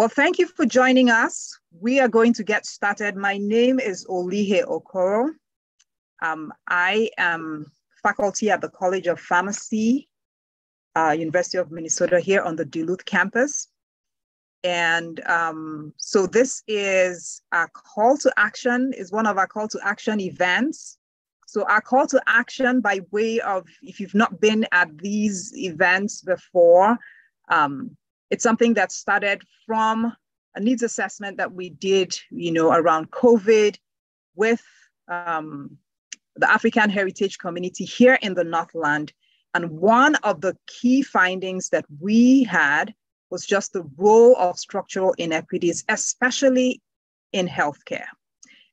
Well, thank you for joining us. We are going to get started. My name is Olihe Okoro. I am faculty at the College of Pharmacy, University of Minnesota here on the Duluth campus. And so this is a call to action, is one of our call to action events. So our call to action by way of, if you've not been at these events before, it's something that started from a needs assessment that we did, around COVID with the African heritage community here in the Northland. And one of the key findings that we had was just the role of structural inequities, especially in healthcare.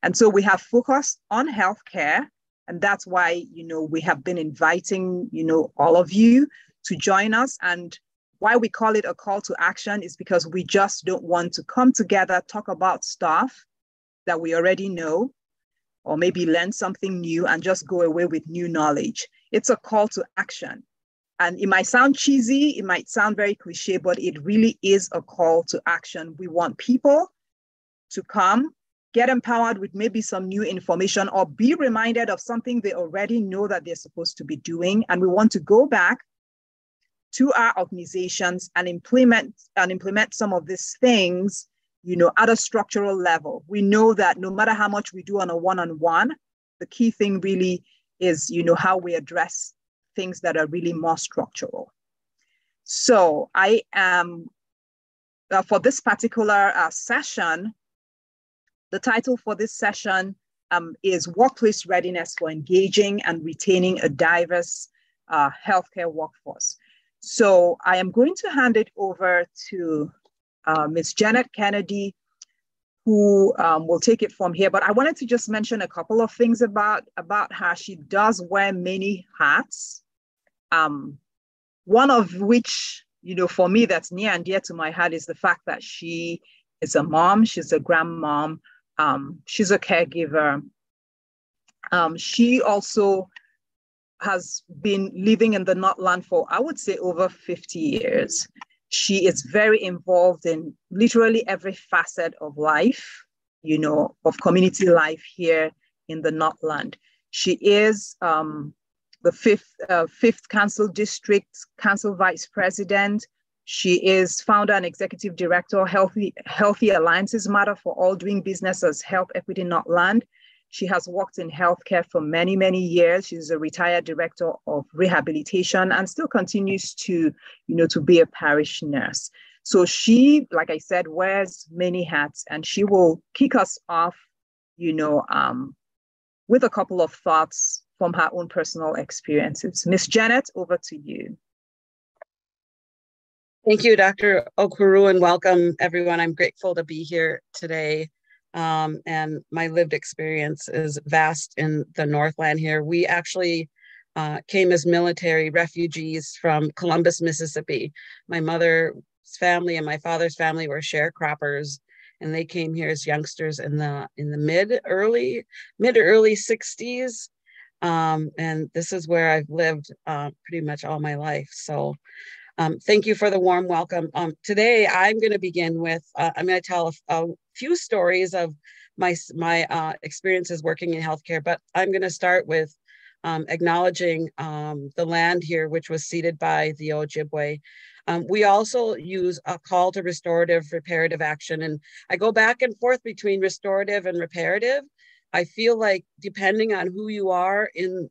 And so we have focused on healthcare, and that's why, we have been inviting, all of you to join us. And why we call it a call to action is because we just don't want to come together, talk about stuff that we already know, or maybe learn something new and just go away with new knowledge. It's a call to action. And it might sound cheesy, it might sound very cliche, but it really is a call to action. We want people to come, get empowered with maybe some new information, or be reminded of something they already know that they're supposed to be doing. And we want to go back to our organizations and implement some of these things, at a structural level. We know that no matter how much we do on a one-on-one, the key thing really is, how we address things that are really more structural. So I am, for this particular session, the title for this session is Workplace Readiness for Engaging and Retaining a Diverse Healthcare Workforce. So I am going to hand it over to Ms. Janet Kennedy, who will take it from here. But I wanted to just mention a couple of things about her. She does wear many hats. One of which, for me, that's near and dear to my heart is the fact that she is a mom, she's a grandmom, she's a caregiver. She also has been living in the Northland for, I would say, over 50 years. She is very involved in literally every facet of life, of community life here in the Northland. She is the fifth Council District Council Vice President. She is founder and executive director of Healthy Alliances Matter for All, doing business as Health Equity Northland. She has worked in healthcare for many, many years. She's a retired director of rehabilitation and still continues to, to be a parish nurse. So she, like I said, wears many hats, and she will kick us off, with a couple of thoughts from her own personal experiences. Ms. Janet, over to you. Thank you, Dr. Okoro, and welcome, everyone. I'm grateful to be here today. And my lived experience is vast in the Northland here. We actually came as military refugees from Columbus, Mississippi. My mother's family and my father's family were sharecroppers, and they came here as youngsters in the mid to early 60s. And this is where I've lived pretty much all my life. So thank you for the warm welcome. Today, I'm going to begin with, I'm going to tell a few stories of my experiences working in healthcare, but I'm going to start with acknowledging the land here, which was ceded by the Ojibwe. We also use a call to restorative reparative action, and I go back and forth between restorative and reparative. I feel like depending on who you are in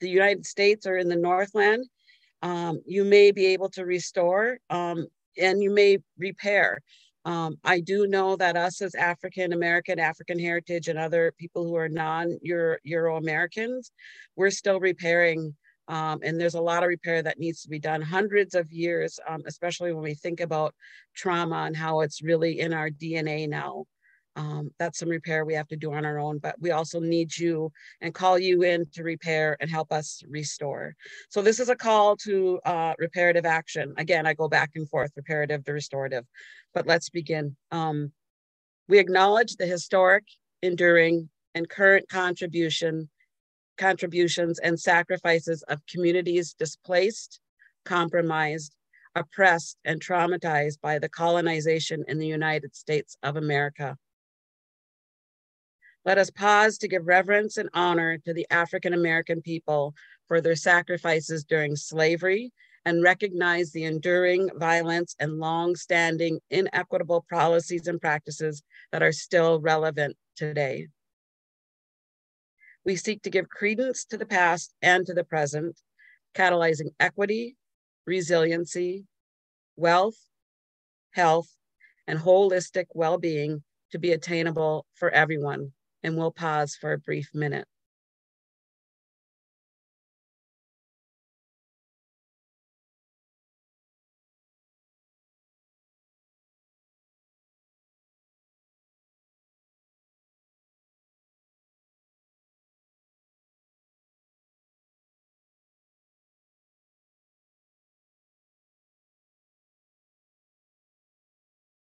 the United States or in the Northland, you may be able to restore and you may repair. I do know that us as African American, African heritage, and other people who are non-Euro-Americans, we're still repairing. And there's a lot of repair that needs to be done, hundreds of years, especially when we think about trauma and how it's really in our DNA now. That's some repair we have to do on our own, but we also need you and call you in to repair and help us restore. So this is a call to reparative action. Again, I go back and forth, reparative to restorative, but let's begin. We acknowledge the historic, enduring, and current contributions and sacrifices of communities displaced, compromised, oppressed, and traumatized by the colonization in the United States of America. Let us pause to give reverence and honor to the African American people for their sacrifices during slavery and recognize the enduring violence and long-standing inequitable policies and practices that are still relevant today. We seek to give credence to the past and to the present, catalyzing equity, resiliency, wealth, health, and holistic well-being to be attainable for everyone. And we'll pause for a brief minute.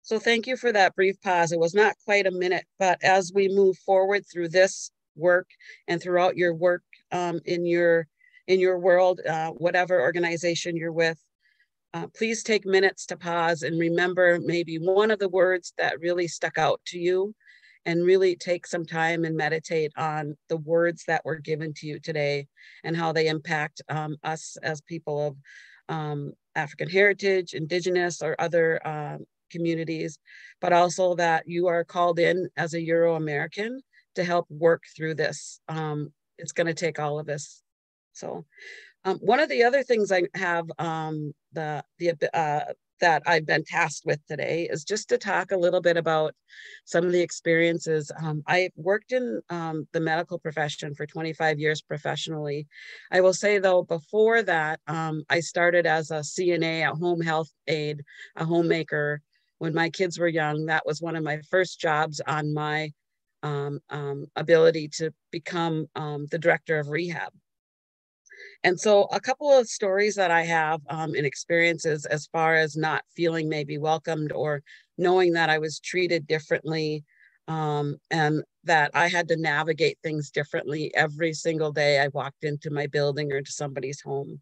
So thank you for that brief pause. It was not quite a minute, but as we move forward through this work and throughout your work in your world, whatever organization you're with, please take minutes to pause and remember maybe one of the words that really stuck out to you, and really take some time and meditate on the words that were given to you today and how they impact us as people of African heritage, Indigenous, or other communities, but also that you are called in as a Euro-American to help work through this. It's going to take all of us. So one of the other things I have that I've been tasked with today is just to talk a little bit about some of the experiences. I worked in the medical profession for 25 years professionally. I will say though, before that, I started as a CNA, a home health aide, a homemaker. When my kids were young, that was one of my first jobs on my ability to become the director of rehab. And so a couple of stories that I have and experiences as far as not feeling maybe welcomed or knowing that I was treated differently and that I had to navigate things differently every single day I walked into my building or to somebody's home.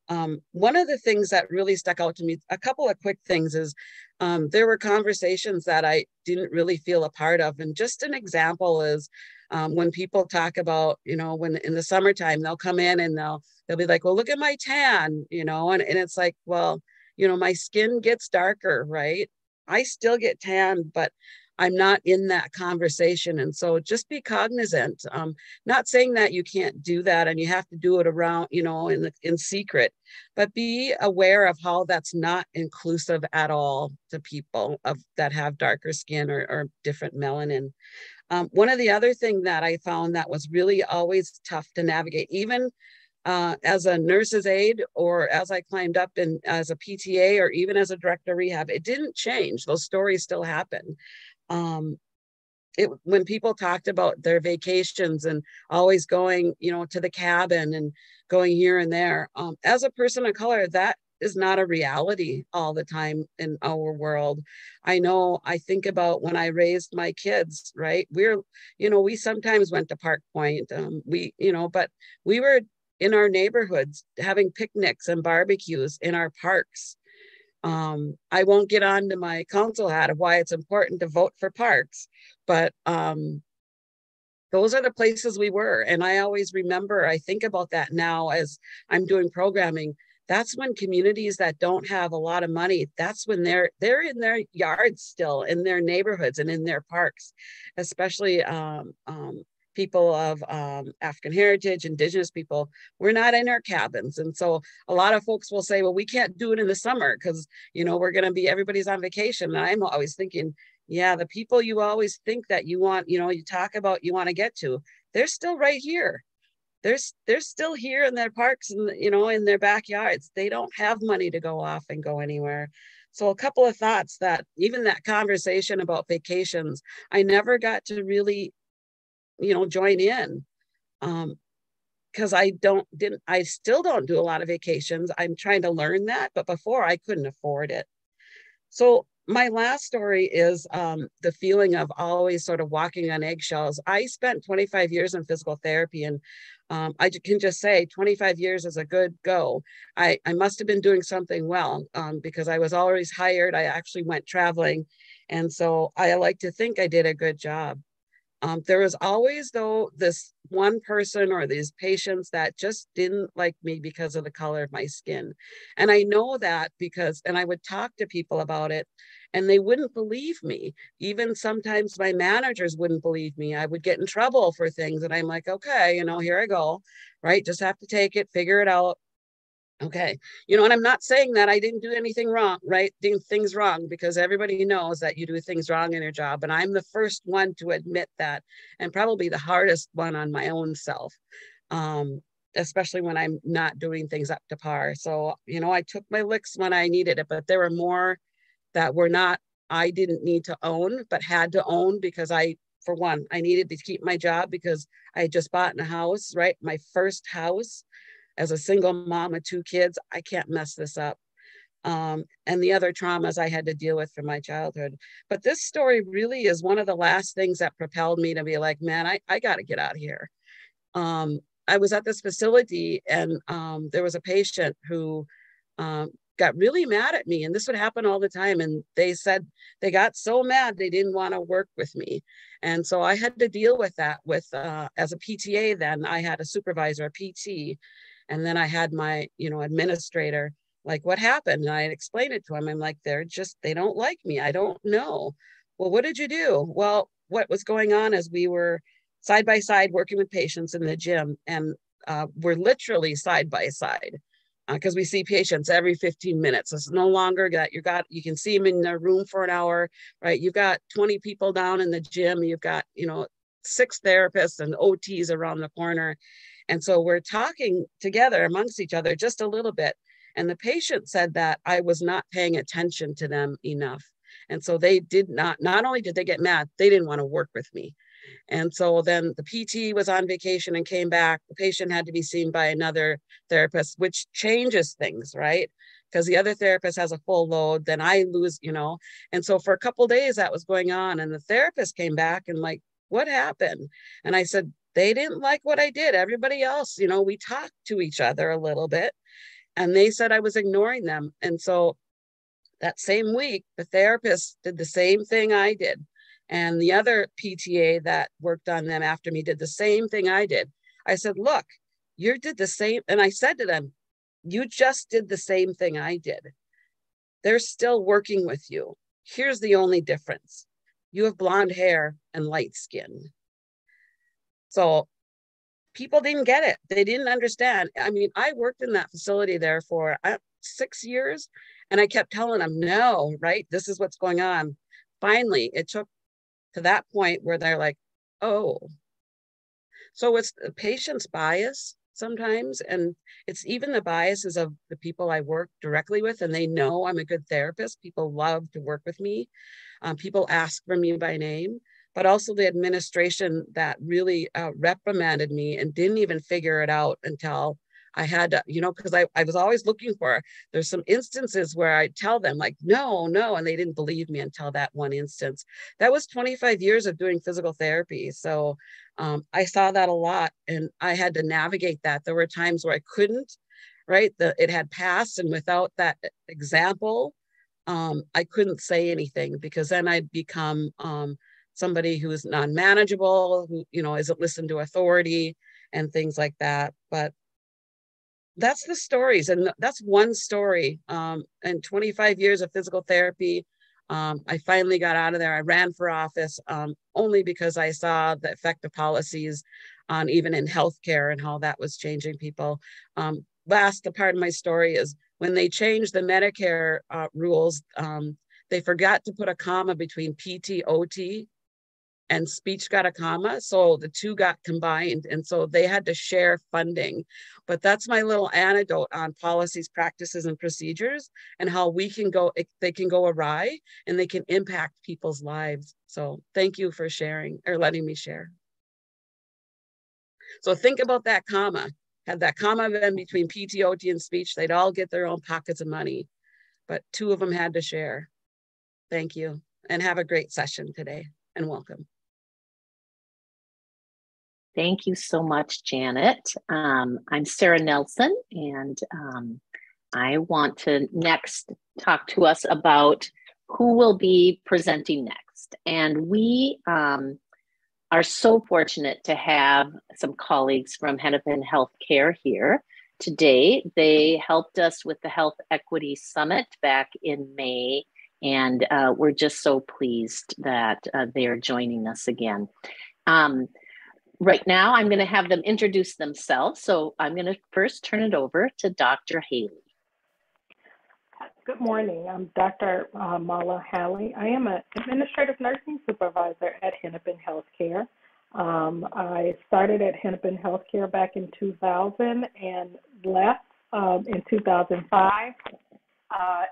One of the things that really stuck out to me, a couple of quick things, is there were conversations that I didn't really feel a part of. And just an example is when people talk about, when in the summertime, they'll come in and they'll be like, well, look at my tan, and it's like, well, my skin gets darker, right? I still get tan, but I'm not in that conversation. And so just be cognizant, not saying that you can't do that and you have to do it around, in secret, but be aware of how that's not inclusive at all to people that have darker skin or different melanin. One of the other things that I found that was really always tough to navigate, even as a nurse's aide or as I climbed up in as a PTA or even as a director of rehab, it didn't change. Those stories still happen. When people talked about their vacations and always going, to the cabin and going here and there, as a person of color, that is not a reality all the time in our world. I think about when I raised my kids, right? We sometimes went to Park Point, but we were in our neighborhoods having picnics and barbecues in our parks. I won't get on to my council hat of why it's important to vote for parks, but those are the places we were. And I always remember, I think about that now as I'm doing programming. That's when communities that don't have a lot of money, that's when they're in their yards still, in their neighborhoods and in their parks, especially people of African heritage, Indigenous people. We're not in our cabins. And so a lot of folks will say, well, we can't do it in the summer because, we're going to be, everybody's on vacation. And I'm always thinking, yeah, the people you always think that you want, you talk about, you want to get to, they're still right here. They're still here in their parks and, in their backyards. They don't have money to go off and go anywhere. So a couple of thoughts that even that conversation about vacations, I never got to really join in because I still don't do a lot of vacations. I'm trying to learn that, but before I couldn't afford it. So my last story is the feeling of always sort of walking on eggshells. I spent 25 years in physical therapy, and I can just say 25 years is a good go. I must have been doing something well because I was always hired. I actually went traveling. And so I like to think I did a good job. There was always, though, this one person or these patients that just didn't like me because of the color of my skin. And I know that because, and I would talk to people about it and they wouldn't believe me. Even sometimes my managers wouldn't believe me. I would get in trouble for things. And I'm like, okay, here I go, right? Just have to take it, figure it out. Okay. And I'm not saying that I didn't do anything wrong, right? Doing things wrong, because everybody knows that you do things wrong in your job. And I'm the first one to admit that, and probably the hardest one on my own self, especially when I'm not doing things up to par. So, I took my licks when I needed it, but there were more that were not, I didn't need to own, but had to own because for one, I needed to keep my job because I had just bought in a house, right? My first house as a single mom of 2 kids. I can't mess this up. And the other traumas I had to deal with from my childhood. But this story really is one of the last things that propelled me to be like, man, I got to get out of here. I was at this facility and there was a patient who got really mad at me. And this would happen all the time. And they said they got so mad they didn't want to work with me. And so I had to deal with that as a PTA. Then I had a supervisor, a PT, and then I had my, administrator, like, what happened? And I explained it to him. I'm like, they don't like me. I don't know. Well, what did you do? Well, what was going on is we were side by side working with patients in the gym, and we're literally side by side because we see patients every 15 minutes. It's no longer that you can see them in their room for an hour, right? You've got 20 people down in the gym. You've got, 6 therapists and OTs around the corner. And so we're talking together amongst each other just a little bit. And the patient said that I was not paying attention to them enough. And so they not only did they get mad, they didn't want to work with me. And so then the PT was on vacation and came back. The patient had to be seen by another therapist, which changes things, right? Because the other therapist has a full load, then I lose, And so for a couple of days that was going on. And the therapist came back and like, what happened? And I said, they didn't like what I did. Everybody else, we talked to each other a little bit. And they said I was ignoring them. And so that same week, the therapist did the same thing I did. And the other PTA that worked on them after me did the same thing I did. I said, look, you did the same. And I said to them, you just did the same thing I did. They're still working with you. Here's the only difference. You have blonde hair and light skin. So people didn't get it. They didn't understand. I mean, I worked in that facility there for 6 years, and I kept telling them, no, right? This is what's going on. Finally, it took to that point where they're like, oh. So it's the patient's bias sometimes, and it's even the biases of the people I work directly with, and they know I'm a good therapist. People love to work with me. People ask for me by name, but also the administration that really reprimanded me and didn't even figure it out until I had to, because I was always looking for, there's some instances where I tell them like, no, and they didn't believe me until that one instance. That was 25 years of doing physical therapy. So I saw that a lot and I had to navigate that. There were times where I couldn't, right? It had passed, and without that example, I couldn't say anything because then I'd become somebody who is non-manageable, who, isn't listened to authority and things like that. But that's the stories. And that's one story. And 25 years of physical therapy. I finally got out of there. I ran for office only because I saw the effect of policies on even in healthcare and how that was changing people. The part of my story is when they changed the Medicare rules, they forgot to put a comma between PT, OT, and speech got a comma. So the two got combined. And so they had to share funding. But that's my little anecdote on policies, practices, and procedures and how they can go awry and they can impact people's lives. So thank you for sharing or letting me share. So think about that comma. Had that comma been between PT, OT, and speech, they'd all get their own pockets of money. But 2 of them had to share. Thank you, and have a great session today, and welcome. Thank you so much, Janet. I'm Sarah Nelson, and I want to next talk to us about who will be presenting next. And we are so fortunate to have some colleagues from Hennepin Healthcare here today. They helped us with the Health Equity Summit back in May, and we're just so pleased that they are joining us again. Right now, I'm going to have them introduce themselves. So I'm going to first turn it over to Dr. Haley. Good morning. I'm Dr. Mala Halley. I am an administrative nursing supervisor at Hennepin Healthcare. I started at Hennepin Healthcare back in 2000 and left in 2005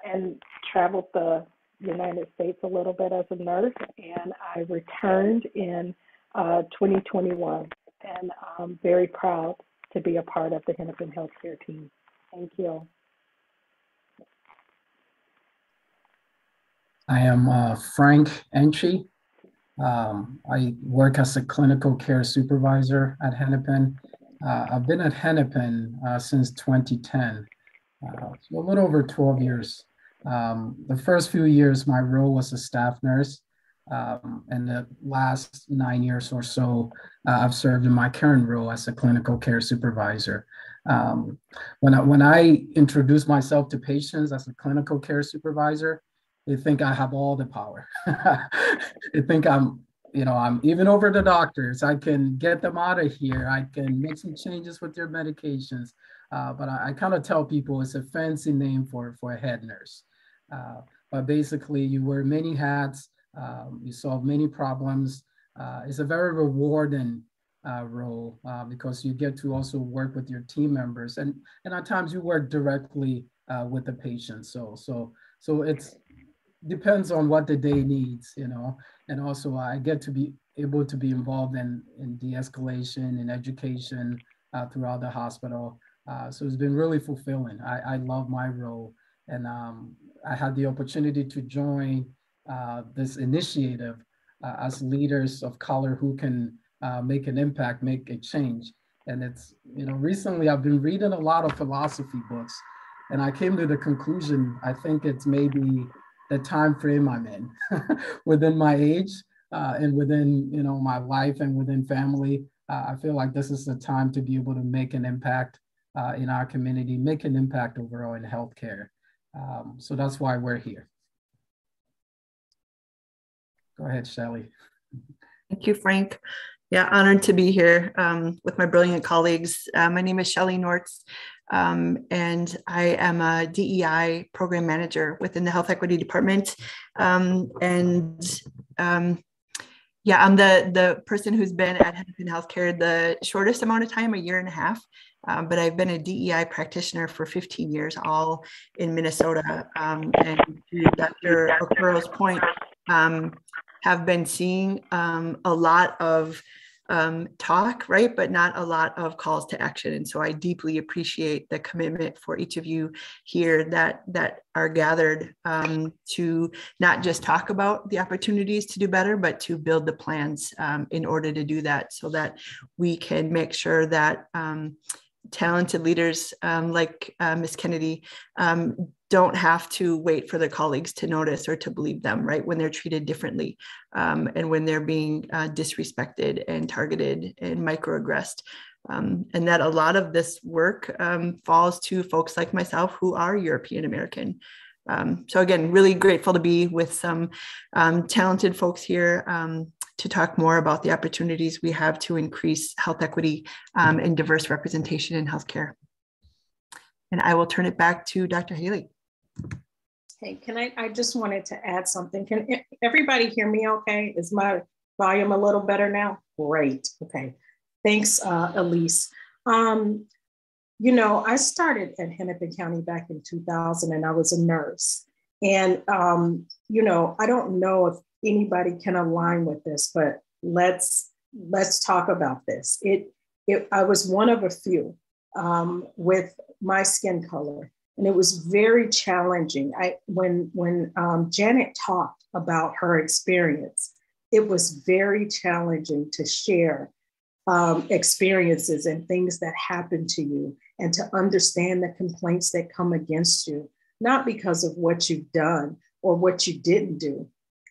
and traveled the United States a little bit as a nurse, and I returned in 2021, and I'm very proud to be a part of the Hennepin Healthcare team. Thank you. I am Frank Entry. I work as a clinical care supervisor at Hennepin. I've been at Hennepin since 2010, so a little over 12 years. The first few years, my role was a staff nurse. And the last 9 years or so, I've served in my current role as a clinical care supervisor. When I introduce myself to patients as a clinical care supervisor, they think I have all the power. They think I'm even over the doctors. I can get them out of here. I can make some changes with their medications. But I kind of tell people it's a fancy name for a head nurse. But basically, you wear many hats. You solve many problems. It's a very rewarding role because you get to also work with your team members, and at times you work directly with the patient. So it's depends on what the day needs, and also I get to be able to be involved in de-escalation and education throughout the hospital. So it's been really fulfilling. I love my role, and I had the opportunity to join this initiative as leaders of color who can make an impact, make a change. And it's, recently I've been reading a lot of philosophy books, and I came to the conclusion, I think it's maybe the time frame I'm in within my age and within, my life and within family. I feel like this is the time to be able to make an impact in our community, make an impact overall in healthcare. So that's why we're here. Go ahead, Shelley. Thank you, Frank. Yeah, honored to be here with my brilliant colleagues. My name is Shelley Nortz, and I am a DEI program manager within the Health Equity Department. Yeah, I'm the person who's been at Hennepin Healthcare the shortest amount of time, 1.5 years. But I've been a DEI practitioner for 15 years, all in Minnesota. And to Dr. Okuro's point, have been seeing a lot of talk, right, but not a lot of calls to action. And so I deeply appreciate the commitment for each of you here that are gathered to not just talk about the opportunities to do better, but to build the plans in order to do that, so that we can make sure that talented leaders like Ms. Kennedy don't have to wait for their colleagues to notice or to believe them, right, when they're treated differently and when they're being disrespected and targeted and microaggressed. And that a lot of this work falls to folks like myself who are European American. So again, really grateful to be with some talented folks here to talk more about the opportunities we have to increase health equity and diverse representation in healthcare. And I will turn it back to Dr. Haley. Hey, I just wanted to add something. Can everybody hear me okay? Is my volume a little better now? Great, okay. Thanks, Elise. I started at Hennepin County back in 2000 and I was a nurse. And, I don't know if anybody can align with this, but let's talk about this. I was one of a few with my skin color, and it was very challenging. When Janet talked about her experience. It was very challenging to share experiences and things that happen to you, and to understand the complaints that come against you, not because of what you've done or what you didn't do,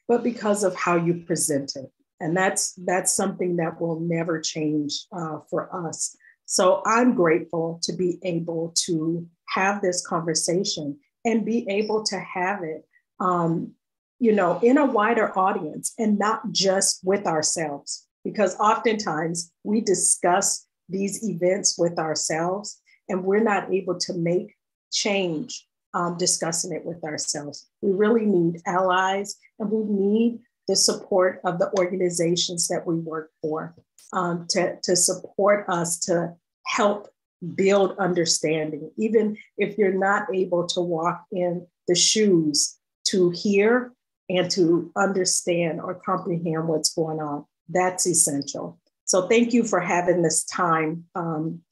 but because of how you present it. And that's something that will never change for us. So I'm grateful to be able to have this conversation and be able to have it, in a wider audience, and not just with ourselves, because oftentimes we discuss these events with ourselves and we're not able to make change discussing it with ourselves. We really need allies, and we need the support of the organizations that we work for to support us, to help build understanding. Even if you're not able to walk in the shoes to hear and to understand or comprehend what's going on, that's essential. So thank you for having this time,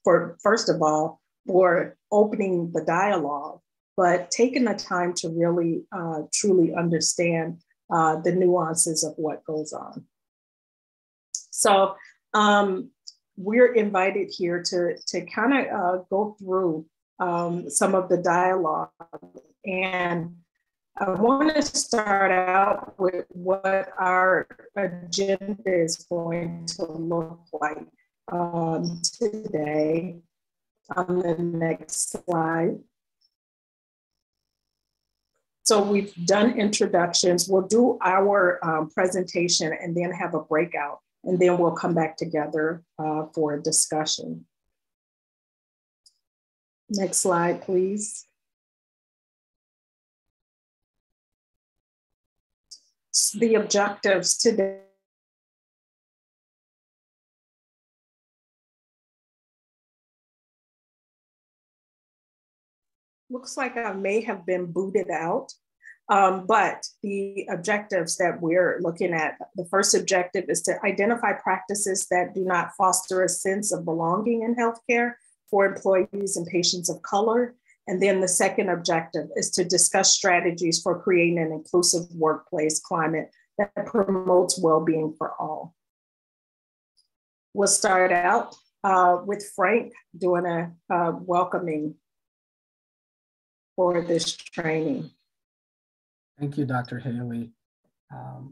for, first of all, for opening the dialogue, but taking the time to really, truly understand the nuances of what goes on. So we're invited here to kind of go through some of the dialogue. And I want to start out with what our agenda is going to look like today. On the next slide. So we've done introductions. We'll do our presentation and then have a breakout, and then we'll come back together for a discussion. Next slide, please. The objectives today. Looks like I may have been booted out, but the objectives that we're looking at, the first objective is to identify practices that do not foster a sense of belonging in healthcare for employees and patients of color. And then the second objective is to discuss strategies for creating an inclusive workplace climate that promotes well-being for all. We'll start out with Frank doing a welcoming for this training. Thank you, Dr. Haley.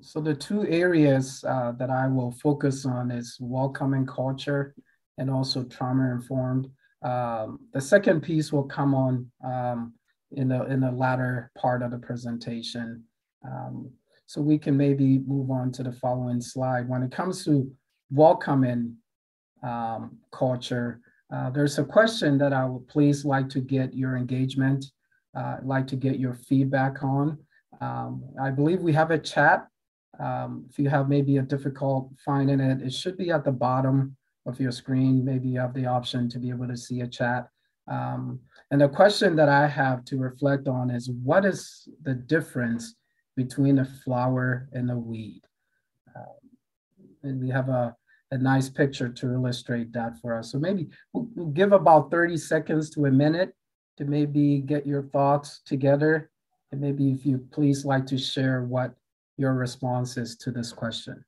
So the two areas that I will focus on is welcoming culture and also trauma-informed. The second piece will come on in the latter part of the presentation. So we can maybe move on to the following slide. When it comes to welcoming culture, there's a question that I would please like to get your engagement, like to get your feedback on. I believe we have a chat. If you have maybe a difficult finding it, it should be at the bottom of your screen. Maybe you have the option to be able to see a chat. And the question that I have to reflect on is, what is the difference between a flower and a weed? And we have a nice picture to illustrate that for us. So maybe we'll give about 30 seconds to a minute to maybe get your thoughts together. And maybe if you please like to share what your response is to this question.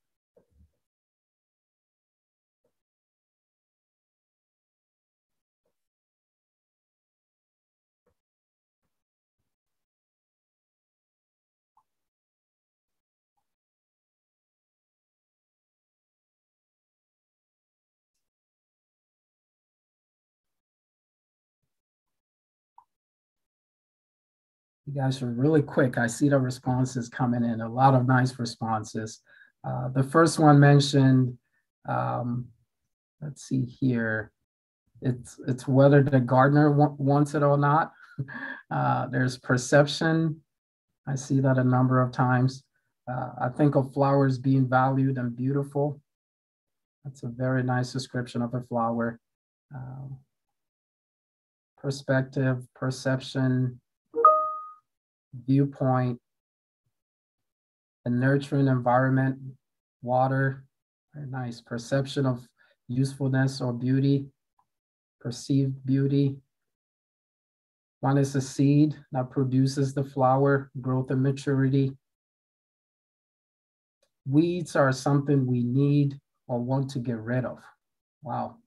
You guys are really quick. I see the responses coming in, a lot of nice responses. The first one mentioned, let's see here, it's whether the gardener wants it or not. There's perception. I see that a number of times. I think of flowers being valued and beautiful. That's a very nice description of a flower. Perspective, perception, viewpoint, a nurturing environment, water, very nice. Perception of usefulness or beauty, perceived beauty. One is a seed that produces the flower, growth and maturity. Weeds are something we need or want to get rid of. Wow.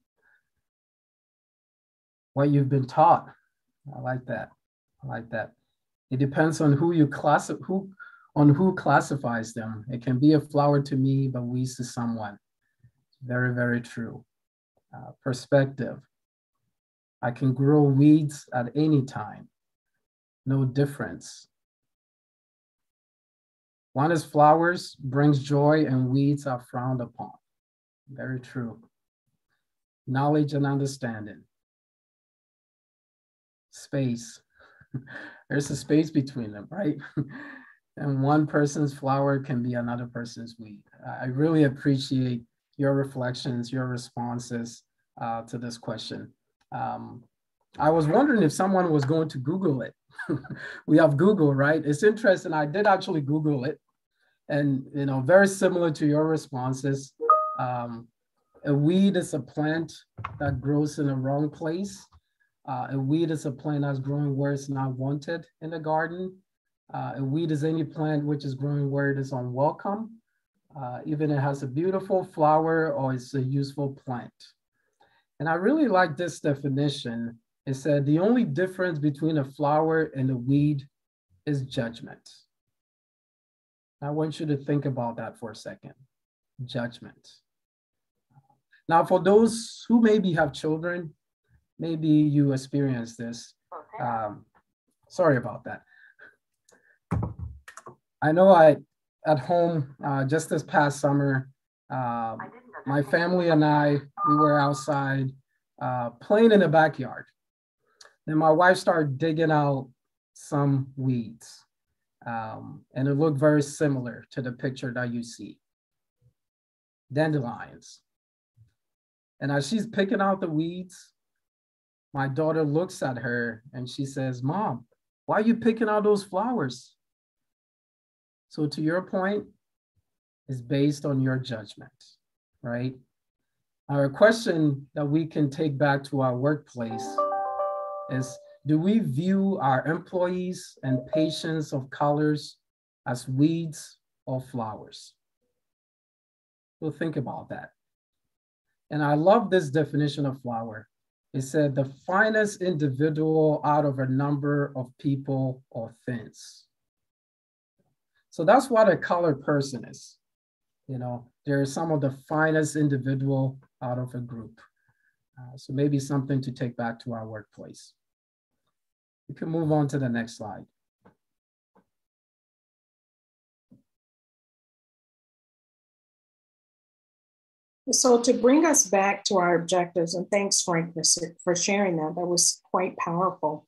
What you've been taught. I like that. I like that. It depends on who classifies them. It can be a flower to me, but weeds to someone. Very, very true. Perspective. I can grow weeds at any time. No difference. One is flowers brings joy and weeds are frowned upon. Very true. Knowledge and understanding. Space. There's a space between them, right? And one person's flower can be another person's weed. I really appreciate your reflections, your responses to this question. I was wondering if someone was going to Google it. We have Google, right? It's interesting. I did actually Google it. And, you know, very similar to your responses. A weed is a plant that grows in the wrong place. A weed is a plant that's growing where it's not wanted in the garden. A weed is any plant which is growing where it is unwelcome. Even it has a beautiful flower or it's a useful plant. And I really like this definition. It said the only difference between a flower and a weed is judgment. I want you to think about that for a second. Judgment. Now, for those who maybe have children, maybe you experience this. Sorry about that. I know at home, just this past summer, my family and I, we were outside playing in the backyard. Then my wife started digging out some weeds. And it looked very similar to the picture that you see. Dandelions. And as she's picking out the weeds, my daughter looks at her and she says, "Mom, why are you picking out those flowers?" So to your point, it's based on your judgment, right? Our question that we can take back to our workplace is, do we view our employees and patients of colors as weeds or flowers? So think about that. And I love this definition of flower. It said the finest individual out of a number of people or things. So that's what a colored person is. You know, they're some of the finest individual out of a group. So maybe something to take back to our workplace. We can move on to the next slide. So to bring us back to our objectives, and thanks, Frank, for sharing that. That was quite powerful.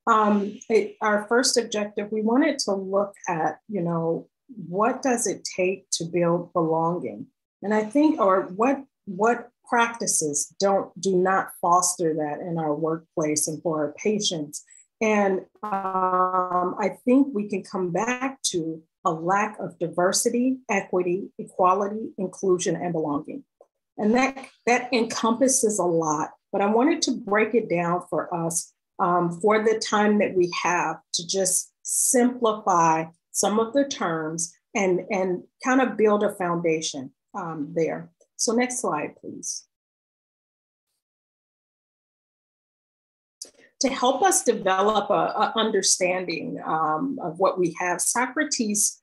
Our first objective, we wanted to look at, you know, what does it take to build belonging? And I think, or what practices do not foster that in our workplace and for our patients. And I think we can come back to a lack of diversity, equity, equality, inclusion, and belonging. And that encompasses a lot, but I wanted to break it down for us for the time that we have to just simplify some of the terms and kind of build a foundation there. So next slide, please. To help us develop a understanding of what we have, Socrates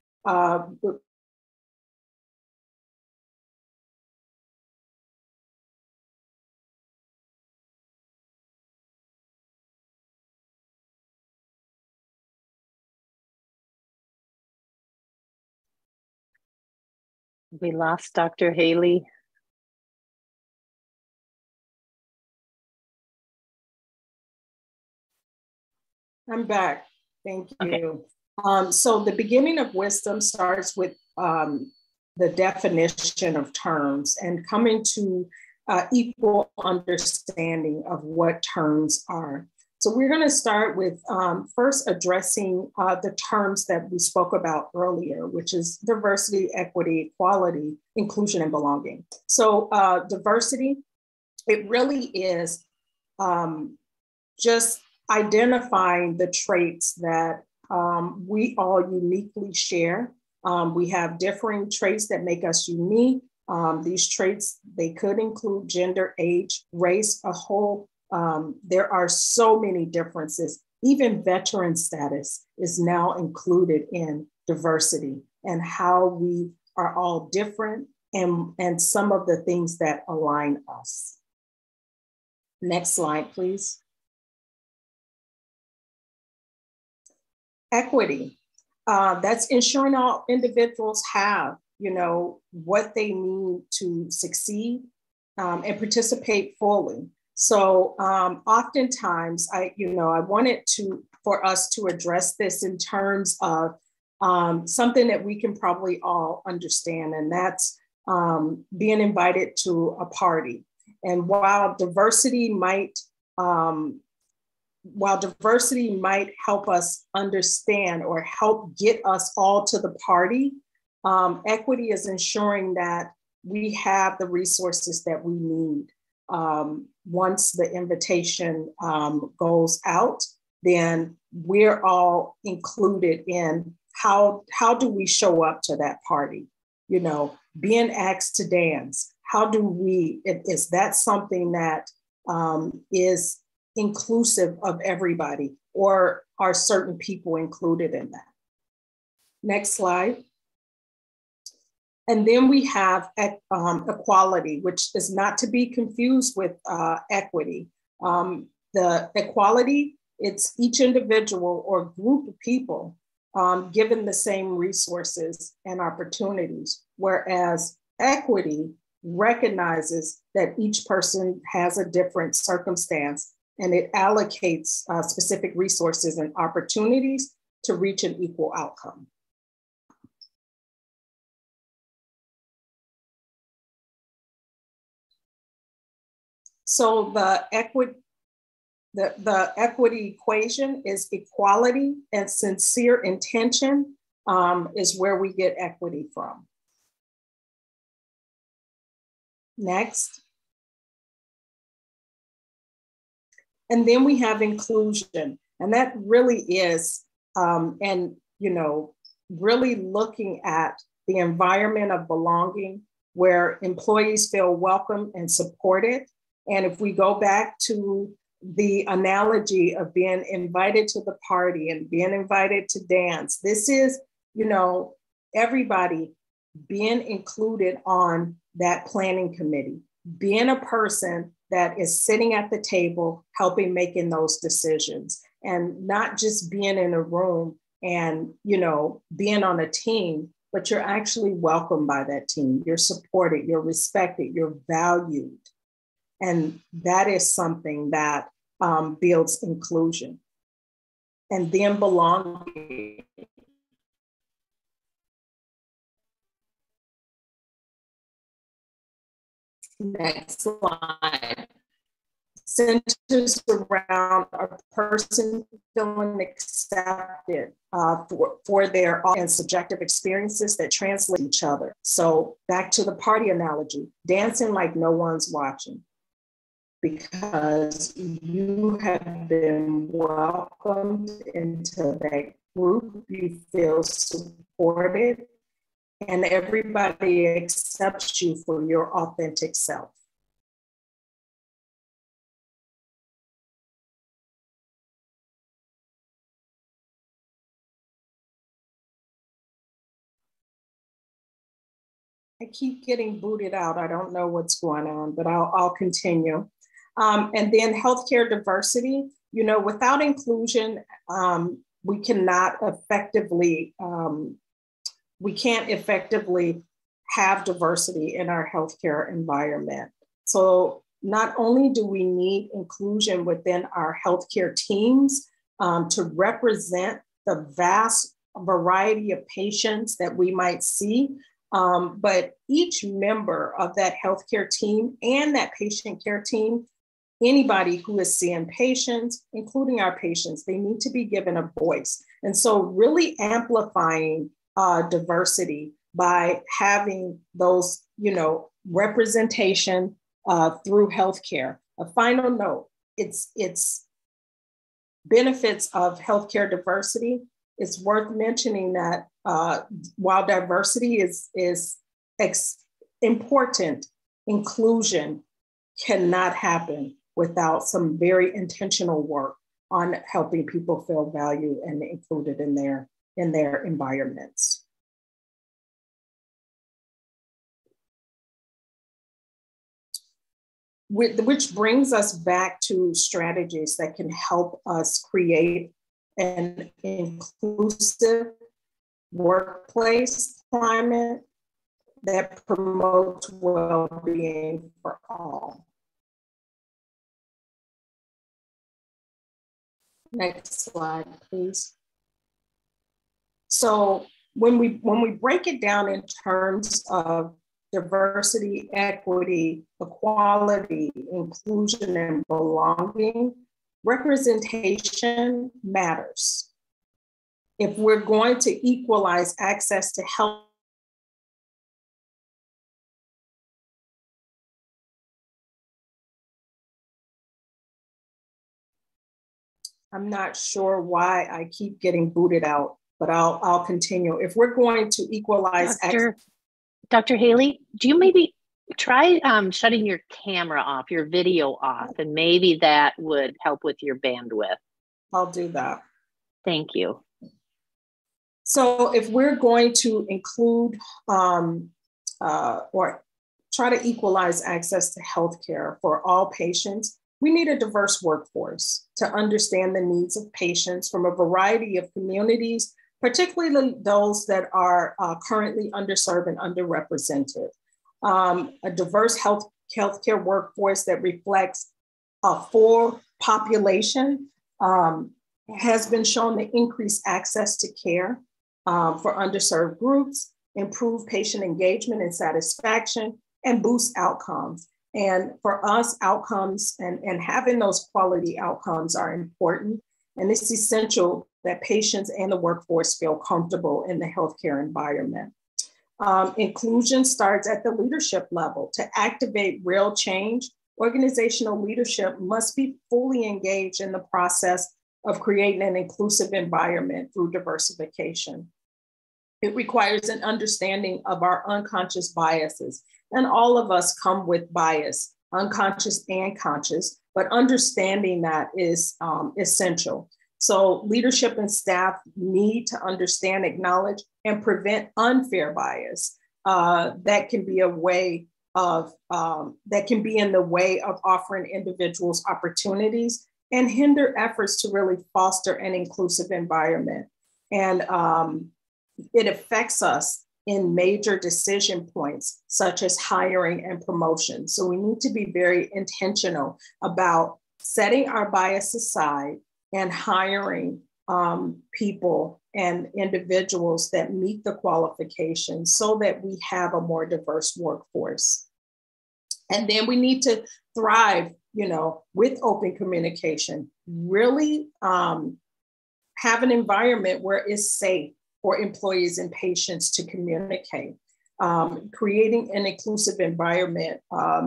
We lost Dr. Haley. I'm back. Thank you. Okay. So the beginning of wisdom starts with the definition of terms and coming to equal understanding of what terms are. So we're going to start with first addressing the terms that we spoke about earlier, which is diversity, equity, equality, inclusion, and belonging. So diversity, it really is just identifying the traits that we all uniquely share We have differing traits that make us unique. These traits, they could include gender, age, race, there are so many differences. Even veteran status is now included in diversity and how we are all different and some of the things that align us. Next slide, please. Equity. That's ensuring all individuals have, what they need to succeed and participate fully. So oftentimes, I wanted for us to address this in terms of something that we can probably all understand, and that's being invited to a party. And while diversity might help us understand or help get us all to the party, equity is ensuring that we have the resources that we need. Once the invitation goes out, then we're all included in how do we show up to that party? Being asked to dance, is that something that is inclusive of everybody, or are certain people included in that? Next slide. And then we have equality, which is not to be confused with equity. The equality, it's each individual or group of people given the same resources and opportunities, whereas equity recognizes that each person has a different circumstance and it allocates specific resources and opportunities to reach an equal outcome. So the equity equation is equality and sincere intention is where we get equity from. Next. And then we have inclusion, and that really is, really looking at the environment of belonging where employees feel welcome and supported. And if we go back to the analogy of being invited to the party and being invited to dance, this is, everybody being included on that planning committee, being a person that is sitting at the table, helping making those decisions, and not just being in a room and, being on a team, but you're actually welcomed by that team. You're supported, you're respected, you're valued. And that is something that builds inclusion. And then belonging. Next slide. Centers around a person feeling accepted for their and subjective experiences that translate each other. So back to the party analogy, dancing like no one's watching, because you have been welcomed into that group, you feel supported, and everybody accepts you for your authentic self. I keep getting booted out. I don't know what's going on, but I'll continue. And then healthcare diversity, without inclusion, we cannot effectively, we can't effectively have diversity in our healthcare environment. So not only do we need inclusion within our healthcare teams to represent the vast variety of patients that we might see, but each member of that healthcare team and that patient care team, anybody who is seeing patients, including our patients, they need to be given a voice. And so really amplifying diversity by having those, representation through healthcare. A final note, it's benefits of healthcare diversity it's worth mentioning that while diversity is important, inclusion cannot happen without some very intentional work on helping people feel valued and included in their environments. Which brings us back to strategies that can help us create an inclusive workplace climate that promotes well-being for all. Next slide, please. So when we break it down in terms of diversity, equity, equality, inclusion, and belonging, representation matters. If we're going to equalize access to health, I'm not sure why I keep getting booted out, but I'll continue. If we're going to equalize Dr. Haley, do you maybe try shutting your camera off, your video off, and maybe that would help with your bandwidth? I'll do that. Thank you. So if we're going to include or try to equalize access to healthcare for all patients, we need a diverse workforce to understand the needs of patients from a variety of communities, particularly those that are currently underserved and underrepresented. A diverse healthcare workforce that reflects a full population has been shown to increase access to care for underserved groups, improve patient engagement and satisfaction, and boost outcomes. And for us, outcomes and having those quality outcomes are important. And it's essential that patients and the workforce feel comfortable in the healthcare environment. Inclusion starts at the leadership level. To activate real change, organizational leadership must be fully engaged in the process of creating an inclusive environment through diversification. It requires an understanding of our unconscious biases. And all of us come with bias, unconscious and conscious, but understanding that is essential. So leadership and staff need to understand, acknowledge, and prevent unfair bias that can be a way of, that can be in the way of offering individuals opportunities and hinder efforts to really foster an inclusive environment. And it affects us in major decision points, such as hiring and promotion. So we need to be very intentional about setting our bias aside and hiring people and individuals that meet the qualifications so that we have a more diverse workforce. And then we need to thrive, with open communication, really have an environment where it's safe for employees and patients to communicate. Creating an inclusive environment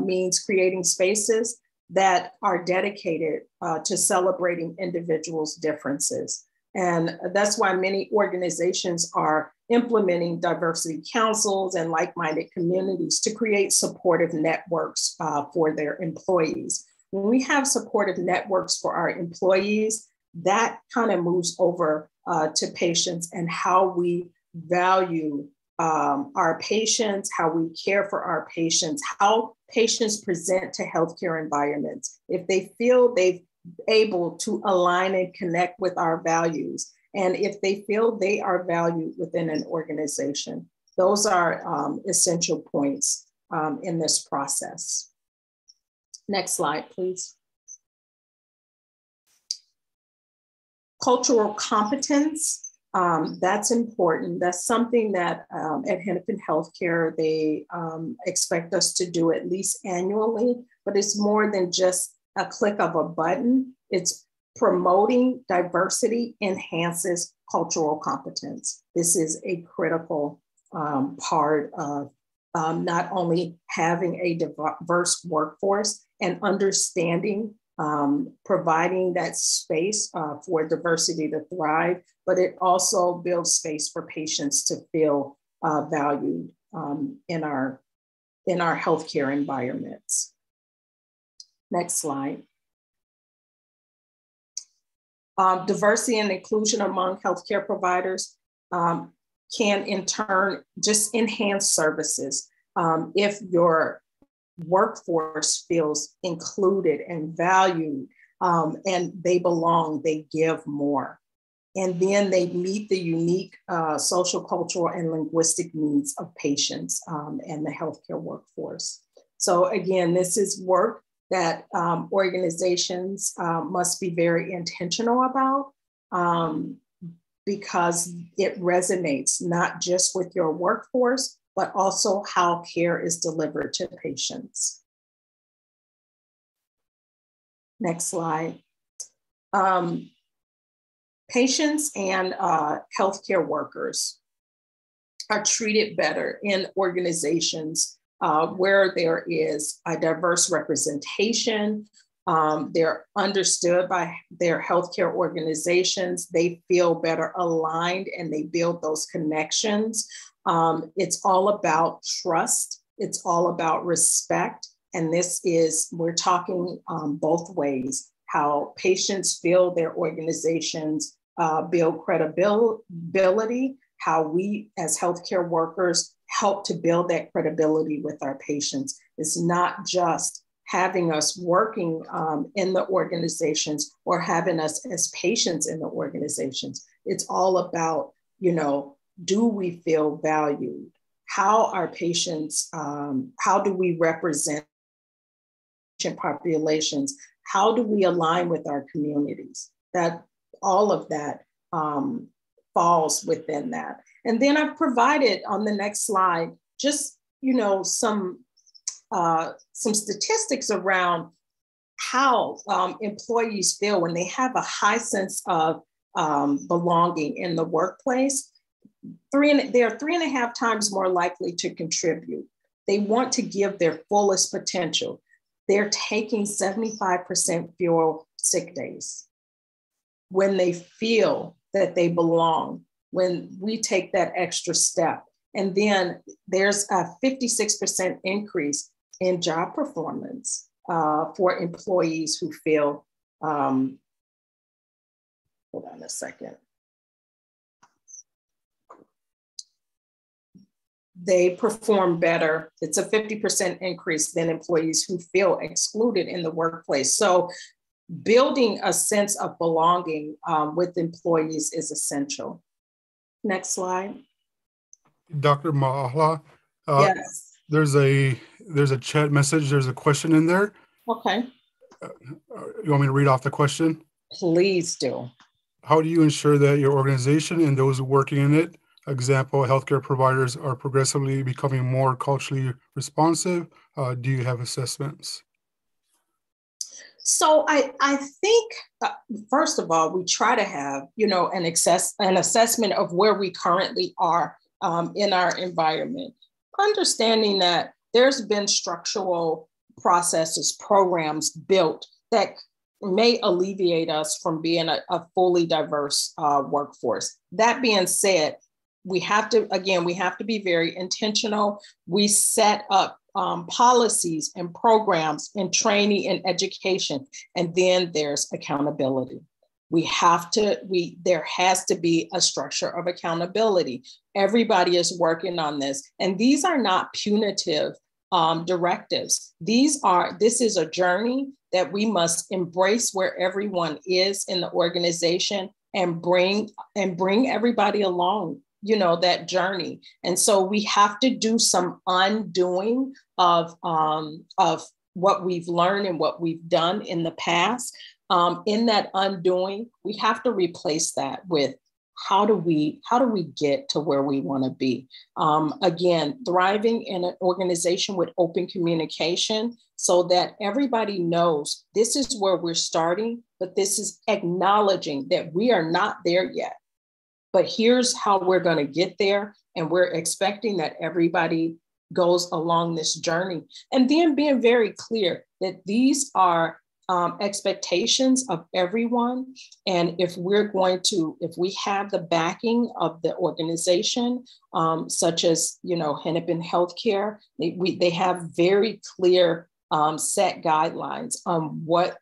means creating spaces that are dedicated to celebrating individuals' differences. And that's why many organizations are implementing diversity councils and like-minded communities to create supportive networks for their employees. When we have supportive networks for our employees, that kind of moves over to patients and how we value our patients, how we care for our patients, how patients present to healthcare environments. If they feel they've able to align and connect with our values, and if they feel they are valued within an organization, those are essential points in this process. Next slide, please. Cultural competence, that's important. That's something that at Hennepin Healthcare, they expect us to do at least annually, but it's more than just a click of a button. It's promoting diversity enhances cultural competence. This is a critical part of not only having a diverse workforce and understanding providing that space for diversity to thrive, but it also builds space for patients to feel valued in our healthcare environments. Next slide. Diversity and inclusion among healthcare providers can in turn just enhance services. If your workforce feels included and valued and they belong, they give more. And then they meet the unique social, cultural, and linguistic needs of patients and the healthcare workforce. So again, this is work that organizations must be very intentional about because it resonates not just with your workforce, but also how care is delivered to patients. Next slide. Patients and healthcare workers are treated better in organizations where there is a diverse representation. They're understood by their healthcare organizations. They feel better aligned and they build those connections. It's all about trust. It's all about respect. And this is, we're talking both ways, how patients feel their organizations build credibility, how we as healthcare workers help to build that credibility with our patients. It's not just having us working in the organizations or having us as patients in the organizations. It's all about, you know, do we feel valued? How are patients, how do we represent patient populations? How do we align with our communities? That all of that falls within that. And then I've provided on the next slide, just, you know, some statistics around how employees feel when they have a high sense of belonging in the workplace. They are 3.5 times more likely to contribute. They want to give their fullest potential. They're taking 75% fewer sick days. When they feel that they belong, when we take that extra step. And then there's a 56% increase in job performance for employees who feel, hold on a second. They perform better. It's a 50% increase than employees who feel excluded in the workplace. So building a sense of belonging with employees is essential. Next slide. Dr. Mahla, yes. There's a chat message. There's a question in there. Okay. You want me to read off the question? Please do. How do you ensure that your organization and those working in it, example, healthcare providers, are progressively becoming more culturally responsive? Do you have assessments? So I think, first of all, we try to have, you know, an assessment of where we currently are in our environment, understanding that there's been structural processes, programs built that may alleviate us from being a fully diverse workforce. That being said, we have to be very intentional. We set up policies and programs and training and education, and then there's accountability. There has to be a structure of accountability. Everybody is working on this, and these are not punitive directives. This is a journey that we must embrace where everyone is in the organization and bring everybody along, you know, that journey. And so we have to do some undoing of what we've learned and what we've done in the past. In that undoing, we have to replace that with how do we get to where we want to be? Again, thriving in an organization with open communication so that everybody knows this is where we're starting, but this is acknowledging that we are not there yet. But here's how we're going to get there. And we're expecting that everybody goes along this journey. And then being very clear that these are expectations of everyone. And if we have the backing of the organization, such as, Hennepin Healthcare, they have very clear set guidelines on what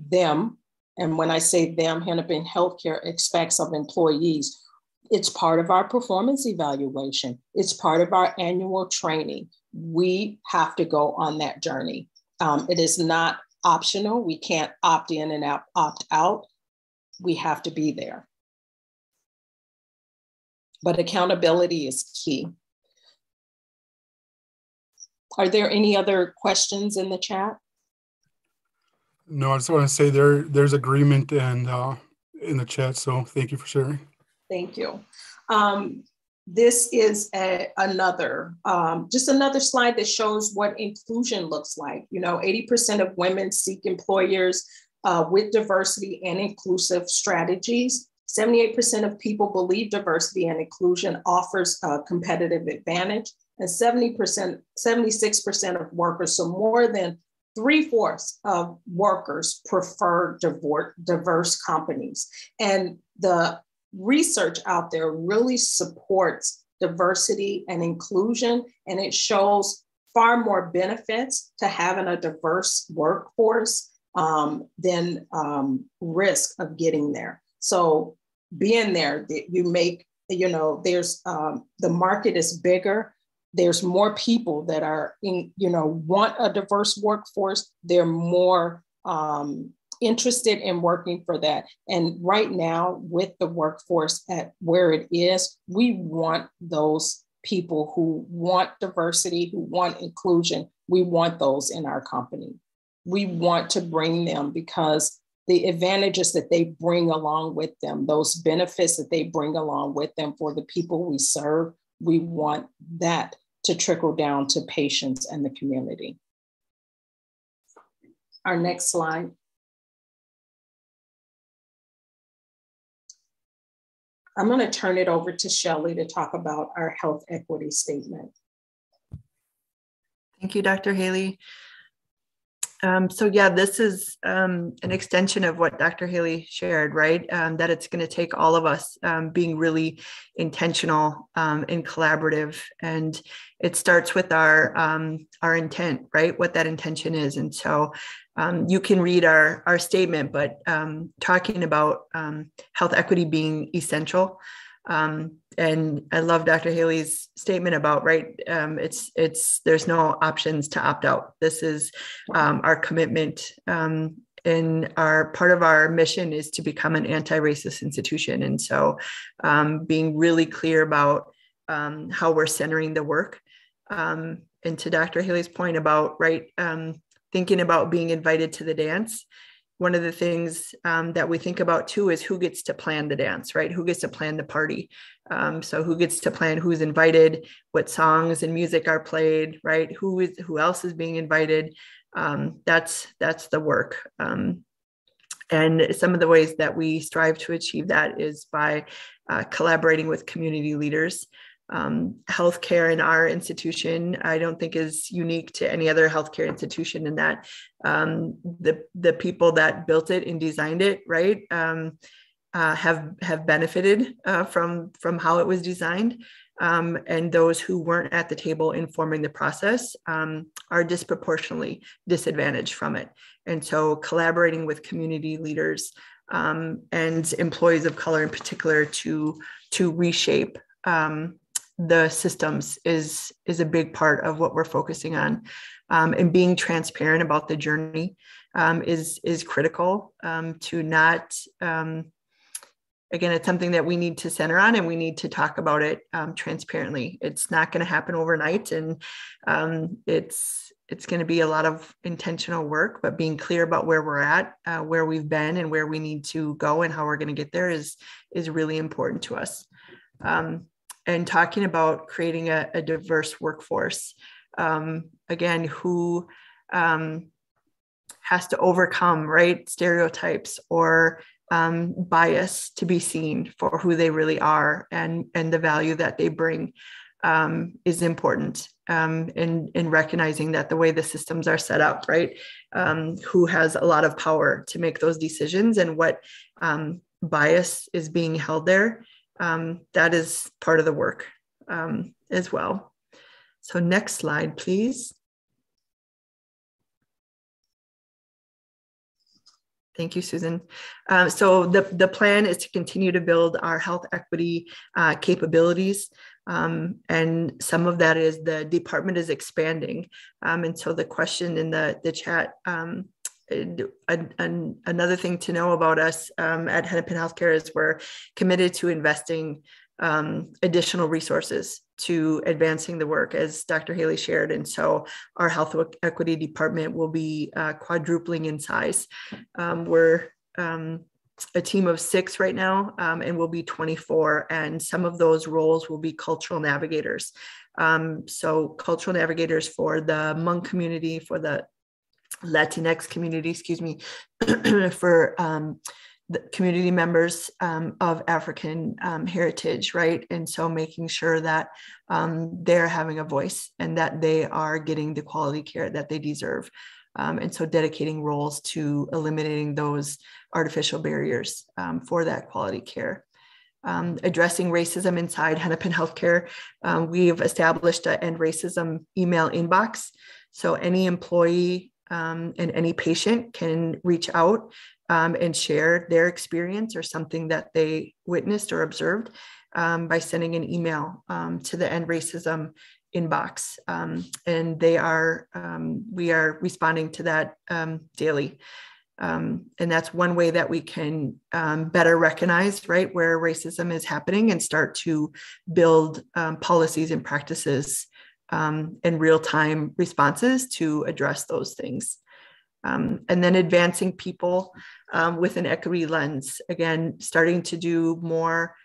them, and when I say them, Hennepin Healthcare expects of employees. It's part of our performance evaluation. It's part of our annual training. We have to go on that journey. It is not optional. We can't opt in and opt out. We have to be there. But accountability is key. Are there any other questions in the chat? No, I just want to say there's agreement and in the chat. So thank you for sharing. Thank you. This is another slide that shows what inclusion looks like. 80% of women seek employers with diversity and inclusive strategies. 78% of people believe diversity and inclusion offers a competitive advantage, and 76% of workers, so more than 3/4 of workers, prefer diverse companies. And the research out there really supports diversity and inclusion, and it shows far more benefits to having a diverse workforce than risk of getting there. So being there, you make, there's the market is bigger. There's more people that are want a diverse workforce. They're more interested in working for that. And right now, with the workforce at where it is, we want those people who want diversity, who want inclusion. We want those in our company. We want to bring them because the advantages that they bring along with them, those benefits that they bring along with them for the people we serve, we want that to trickle down to patients and the community. Our next slide. I'm going to turn it over to Shelley to talk about our health equity statement. Thank you, Dr. Haley. So yeah, this is an extension of what Dr. Haley shared, right? That it's going to take all of us being really intentional and collaborative, and it starts with our intent, right? What that intention is. And so you can read our statement, but talking about health equity being essential. And I love Dr. Haley's statement about, right, there's no options to opt out. This is our commitment, and part of our mission is to become an anti-racist institution. And so being really clear about how we're centering the work. And to Dr. Haley's point about, right, thinking about being invited to the dance. One of the things that we think about too is who gets to plan the dance, right? Who gets to plan the party? So who gets to plan who's invited, what songs and music are played, right? Who else is being invited? That's the work. And some of the ways that we strive to achieve that is by collaborating with community leaders. Healthcare in our institution, I don't think is unique to any other healthcare institution in that the people that built it and designed it, right, have benefited from how it was designed. And those who weren't at the table informing the process are disproportionately disadvantaged from it. And so collaborating with community leaders and employees of color in particular to reshape the systems is a big part of what we're focusing on, and being transparent about the journey is critical to not, again, it's something that we need to center on, and we need to talk about it transparently. It's not going to happen overnight, and it's going to be a lot of intentional work, but being clear about where we're at, where we've been, and where we need to go and how we're going to get there is really important to us. And talking about creating a diverse workforce, again, who has to overcome, right, stereotypes or bias to be seen for who they really are and the value that they bring. is important in recognizing that the way the systems are set up, right? Who has a lot of power to make those decisions and what bias is being held there. That is part of the work as well. So next slide, please. Thank you, Susan. So the plan is to continue to build our health equity capabilities. And some of that is the department is expanding. And so the question in the chat, another thing to know about us at Hennepin Healthcare is we're committed to investing additional resources to advancing the work, as Dr. Haley shared. And so our health equity department will be quadrupling in size. We're a team of 6 right now, and we'll be 24. And some of those roles will be cultural navigators. So cultural navigators for the Hmong community, for the Latinx community, for the community members of African heritage, right? And so making sure that they're having a voice and that they are getting the quality care that they deserve. And so dedicating roles to eliminating those artificial barriers for that quality care. Addressing racism inside Hennepin Healthcare, we've established an End Racism email inbox. So any employee and any patient can reach out and share their experience or something that they witnessed or observed by sending an email to the End Racism inbox. And we are responding to that daily. And that's one way that we can better recognize, right, where racism is happening and start to build policies and practices and real-time responses to address those things. And then advancing people with an equity lens, again, starting to do more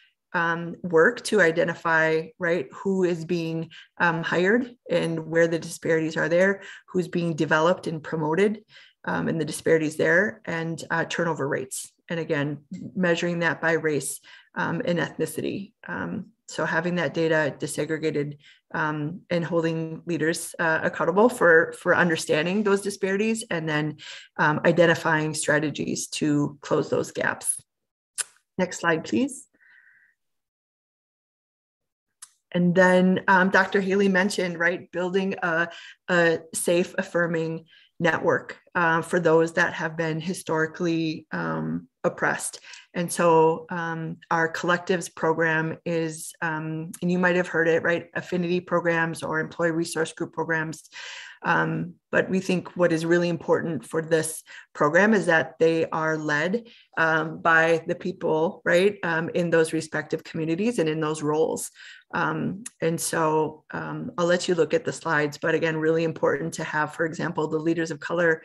work to identify, right, who is being hired and where the disparities are there, who's being developed and promoted and the disparities there, and turnover rates. And again, measuring that by race and ethnicity. So having that data disaggregated and holding leaders accountable for understanding those disparities, and then identifying strategies to close those gaps. Next slide, please. And then Dr. Haley mentioned, right, building a safe, affirming network for those that have been historically oppressed. And so our collectives program is, and you might have heard it, right, affinity programs or employee resource group programs. But we think what is really important for this program is that they are led by the people, right, in those respective communities and in those roles. And so I'll let you look at the slides, but again, really important to have, for example, the leaders of color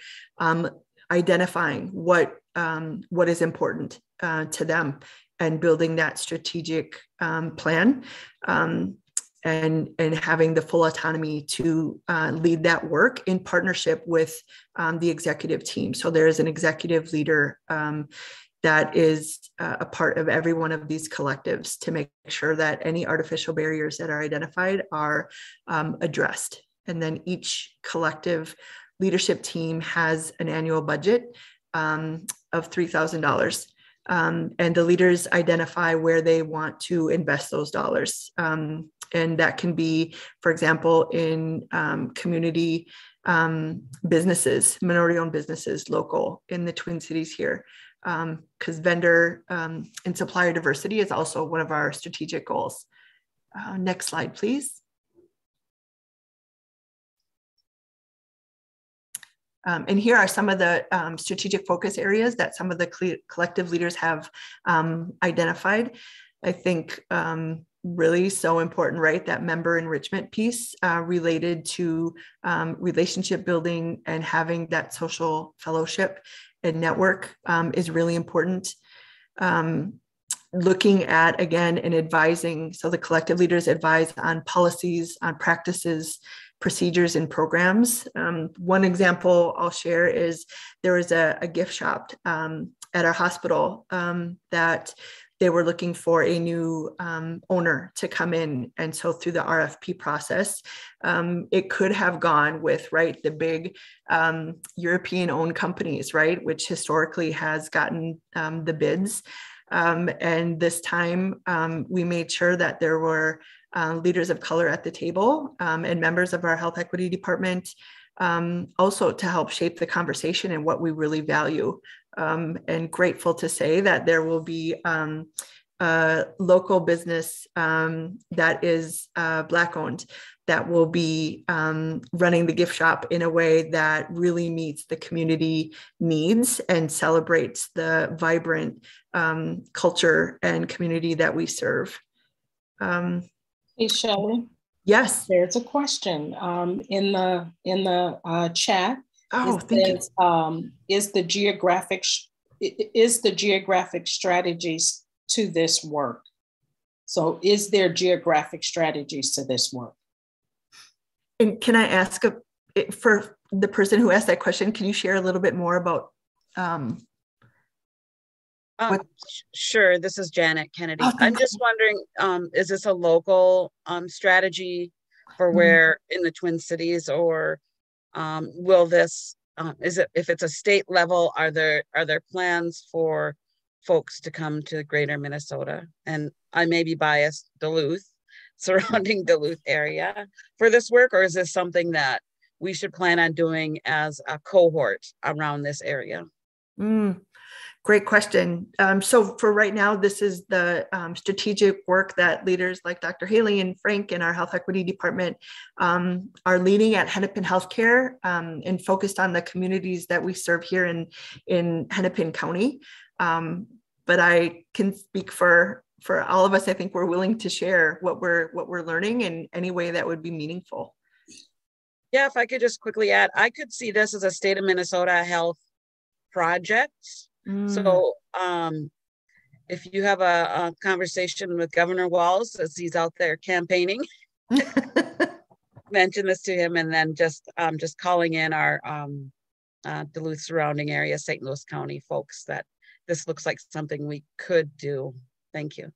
identifying what is important to them and building that strategic plan and having the full autonomy to lead that work in partnership with the executive team. So there is an executive leader that is a part of every one of these collectives to make sure that any artificial barriers that are identified are addressed. And then each collective leadership team has an annual budget of $3,000. And the leaders identify where they want to invest those dollars. And that can be, for example, in community businesses, minority-owned businesses, local in the Twin Cities here. Because vendor and supplier diversity is also one of our strategic goals. Next slide, please. And here are some of the strategic focus areas that some of the collective leaders have identified. I think really so important, right? That member enrichment piece related to relationship building and having that social fellowship and network is really important. Looking at, again, and advising, so the collective leaders advise on policies, on practices, procedures, and programs. One example I'll share is there was a gift shop at our hospital that they were looking for a new owner to come in. And so through the RFP process, it could have gone with, right, the big European-owned companies, right, which historically has gotten the bids. And this time we made sure that there were leaders of color at the table and members of our health equity department also to help shape the conversation and what we really value. And grateful to say that there will be a local business that is Black owned that will be running the gift shop in a way that really meets the community needs and celebrates the vibrant culture and community that we serve. Hey, Shelley. Yes. There's a question in the chat. Oh, thank you. Is the geographic strategies to this work? So is there geographic strategies to this work? And can I ask for the person who asked that question, can you share a little bit more about Sure. This is Janet Kennedy. Oh, I'm just wondering, is this a local strategy for where in the Twin Cities, or will this, if it's a state level, are there plans for folks to come to greater Minnesota? And I may be biased, Duluth, surrounding Duluth area for this work, or is this something that we should plan on doing as a cohort around this area? Great question. So for right now, this is the strategic work that leaders like Dr. Haley and Frank in our health equity department are leading at Hennepin Healthcare and focused on the communities that we serve here in Hennepin County. But I can speak for all of us. I think we're willing to share what we're learning in any way that would be meaningful. Yeah, if I could just quickly add, I could see this as a state of Minnesota health project. So if you have a conversation with Governor Walz as he's out there campaigning, mention this to him, and then just calling in our Duluth surrounding area, St. Louis County folks, that this looks like something we could do. Thank you.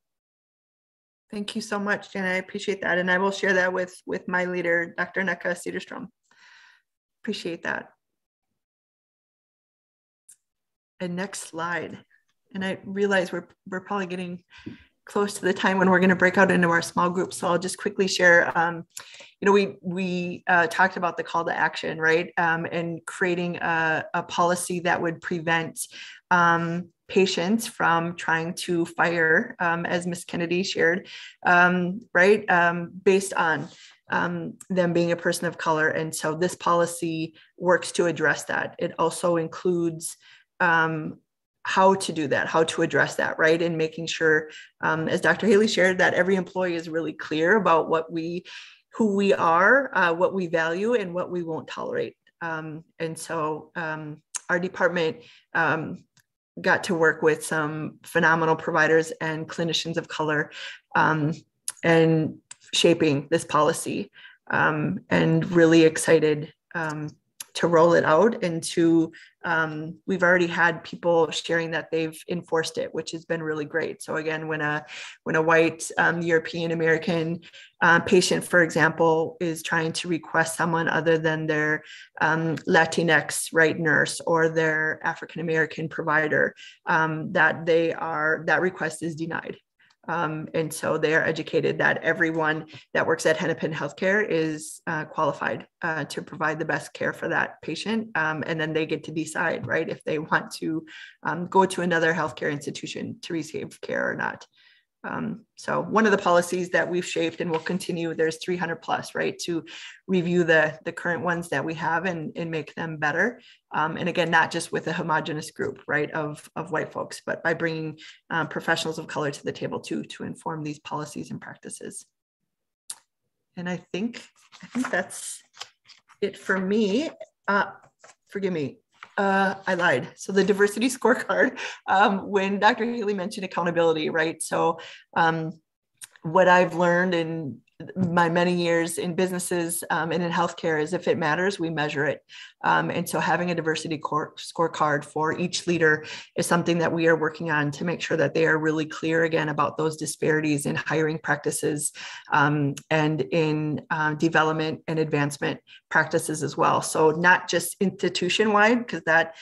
Thank you so much, Jen. I appreciate that. And I will share that with my leader, Dr. Neka Cederstrom. Appreciate that. And next slide. And I realize we're probably getting close to the time when we're going to break out into our small groups. So I'll just quickly share, we talked about the call to action, right? And creating a policy that would prevent patients from trying to fire, as Ms. Kennedy shared, right? Based on them being a person of color. And so this policy works to address that. It also includes how to do that, how to address that, right? And making sure, as Dr. Haley shared, that every employee is really clear about who we are, what we value, and what we won't tolerate. And so our department got to work with some phenomenal providers and clinicians of color and shaping this policy, and really excited to roll it out. And we've already had people sharing that they've enforced it, which has been really great. So again, when a white European American patient, for example, is trying to request someone other than their Latinx, right, nurse, or their African American provider, that request is denied. And so they are educated that everyone that works at Hennepin Healthcare is qualified to provide the best care for that patient. And then they get to decide, right, if they want to go to another healthcare institution to receive care or not. So one of the policies that we've shaped and will continue, there's 300 plus, right, to review the current ones that we have and make them better. And again, not just with a homogenous group, right, of white folks, but by bringing professionals of color to the table too, to inform these policies and practices. And I think that's it for me. Forgive me. I lied. So the diversity scorecard, when Dr. Haley mentioned accountability, right? So what I've learned my many years in businesses and in healthcare is if it matters, we measure it. And so having a diversity scorecard for each leader is something that we are working on to make sure that they are really clear again about those disparities in hiring practices and in development and advancement practices as well. So not just institution-wide, because that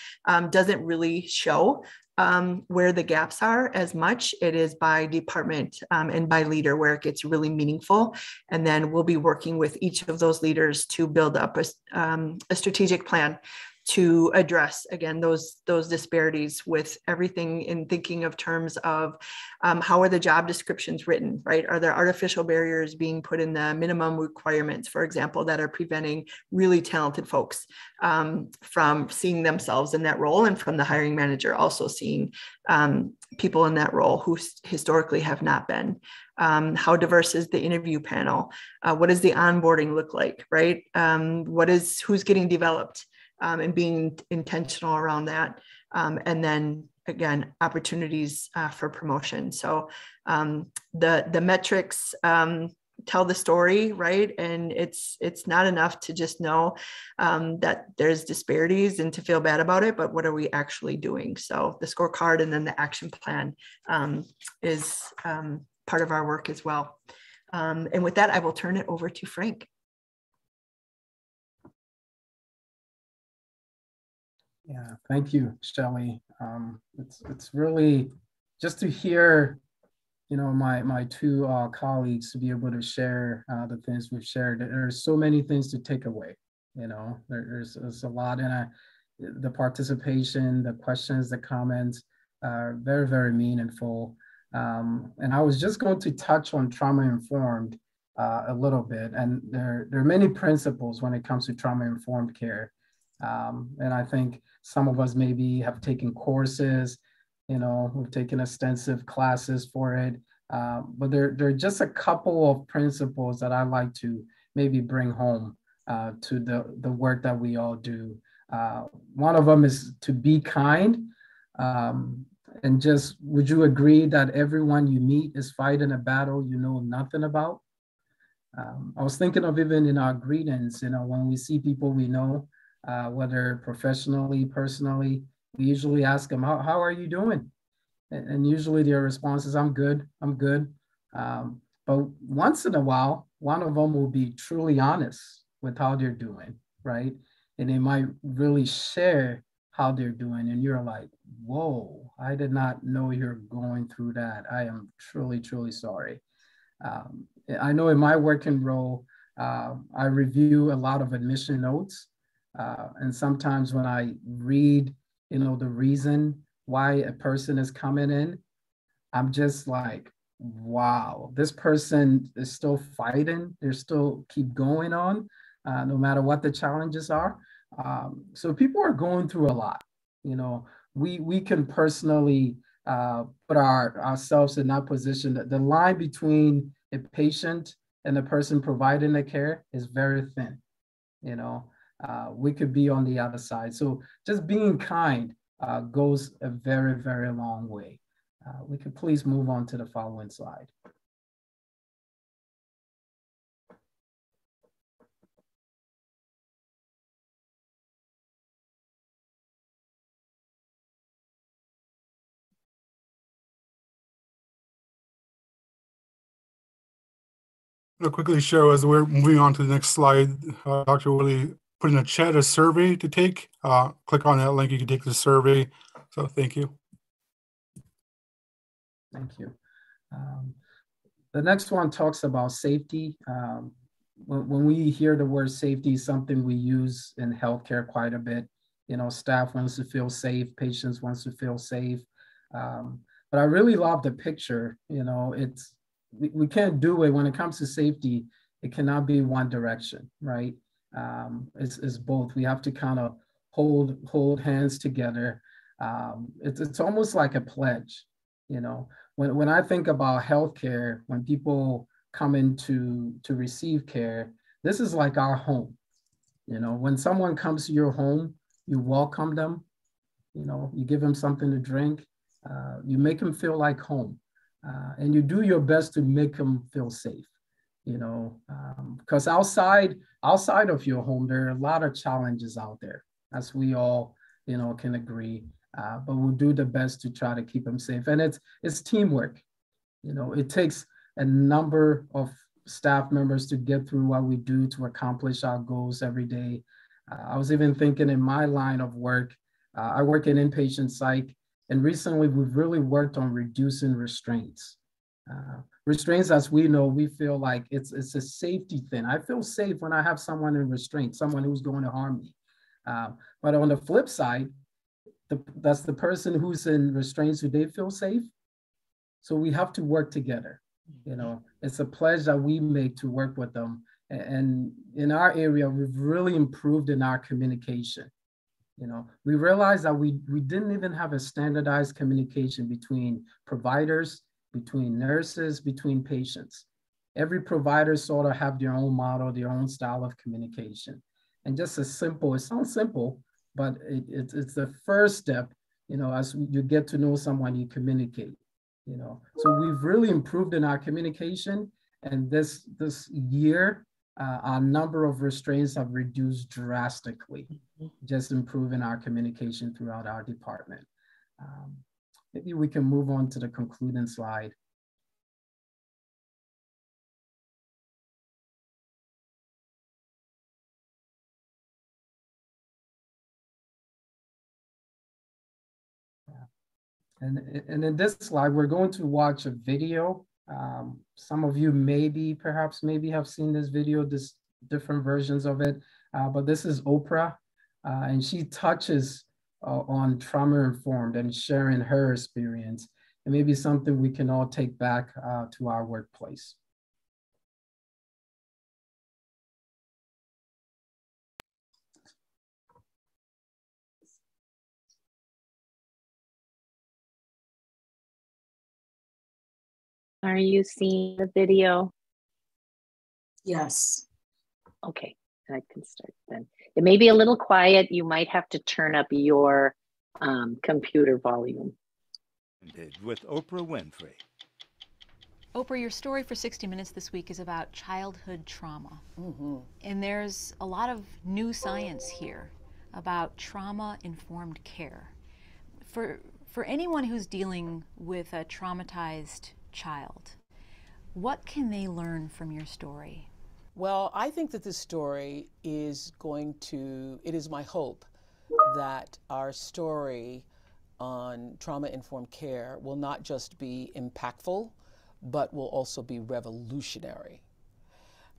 doesn't really show where the gaps are as much. It is by department and by leader where it gets really meaningful. And then we'll be working with each of those leaders to build up a strategic plan to address, again, those disparities with everything in thinking of terms of how are the job descriptions written, right? Are there artificial barriers being put in the minimum requirements, for example, that are preventing really talented folks from seeing themselves in that role, and from the hiring manager also seeing people in that role who historically have not been? How diverse is the interview panel? What does the onboarding look like, right? Who's getting developed? And being intentional around that. And then again, opportunities for promotion. So the metrics tell the story, right? And it's not enough to just know that there's disparities and to feel bad about it, but what are we actually doing? So the scorecard and then the action plan is part of our work as well. And with that, I will turn it over to Frank. Yeah, thank you, Shelley. It's really just to hear, my two colleagues to be able to share the things we've shared. There's so many things to take away. There's a lot in the participation, the questions, the comments are very, very meaningful. And I was just going to touch on trauma-informed a little bit, and there are many principles when it comes to trauma-informed care. And I think some of us maybe have taken courses, we've taken extensive classes for it. But there are just a couple of principles that I like to maybe bring home to the work that we all do. One of them is to be kind. And just, would you agree that everyone you meet is fighting a battle you know nothing about? I was thinking of even in our greetings, when we see people we know, whether professionally, personally, we usually ask them, how are you doing? And usually their response is, I'm good. But once in a while, one of them will be truly honest with how they're doing, right? And they might really share how they're doing. And you're like, whoa, I did not know you're going through that. I am truly, truly sorry. I know in my working role, I review a lot of admission notes. And sometimes when I read, the reason why a person is coming in, I'm just like, wow, this person is still fighting. They're still keep going on, no matter what the challenges are. So people are going through a lot. We can personally put ourselves in that position. The line between a patient and the person providing the care is very thin. We could be on the other side. So just being kind goes a very, very long way. We could please move on to the following slide. I'll quickly show as we're moving on to the next slide, Dr. Willie put in the chat a survey to take. Click on that link, you can take the survey. So thank you. Thank you. The next one talks about safety. When we hear the word safety, something we use in healthcare quite a bit. Staff wants to feel safe, patients wants to feel safe. But I really love the picture. We can't do it when it comes to safety. It cannot be one direction, right? It's both. We have to kind of hold hands together. It's almost like a pledge. When I think about healthcare, when people come in to receive care, this is like our home. When someone comes to your home, you welcome them. You give them something to drink. You make them feel like home. And you do your best to make them feel safe. because outside of your home, there are a lot of challenges out there, as we all, can agree. But we'll do the best to try to keep them safe. And it's teamwork. It takes a number of staff members to get through what we do to accomplish our goals every day. I was even thinking in my line of work, I work in inpatient psych, and recently we've really worked on reducing restraints. Restraints, as we know, we feel like it's a safety thing. I feel safe when I have someone in restraint, someone who's going to harm me. But on the flip side, that's the person who's in restraints who they feel safe. So we have to work together. It's a pledge that we make to work with them. And in our area, we've really improved in our communication. We realized that we didn't even have a standardized communication between providers, between nurses, between patients. Every provider sort of have their own model, their own style of communication. And just it sounds simple, but it's the first step, as you get to know someone, you communicate. So we've really improved in our communication, and this year our number of restraints have reduced drastically, just improving our communication throughout our department. Maybe we can move on to the concluding slide. And in this slide, we're going to watch a video. Some of you perhaps have seen this video, different versions of it, but this is Oprah, and she touches on trauma-informed and sharing her experience, and maybe something we can all take back to our workplace. Are you seeing the video? Yes. Okay, I can start then. It may be a little quiet. You might have to turn up your computer volume. With Oprah Winfrey. Oprah, your story for 60 Minutes this week is about childhood trauma. And there's a lot of new science here about trauma-informed care. For anyone who's dealing with a traumatized child, what can they learn from your story? Well, I think that this story is it is my hope that our story on trauma-informed care will not just be impactful, but will also be revolutionary.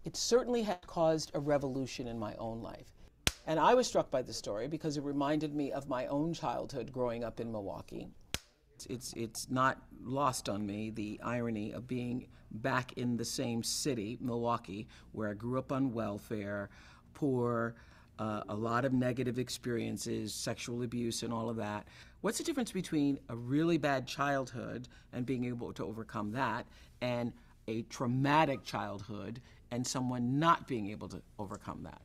It certainly has caused a revolution in my own life. And I was struck by the story because it reminded me of my own childhood growing up in Milwaukee. It's not lost on me, the irony of being back in the same city, Milwaukee, where I grew up on welfare, poor, a lot of negative experiences, sexual abuse and all of that. What's the difference between a really bad childhood and being able to overcome that, and a traumatic childhood and someone not being able to overcome that?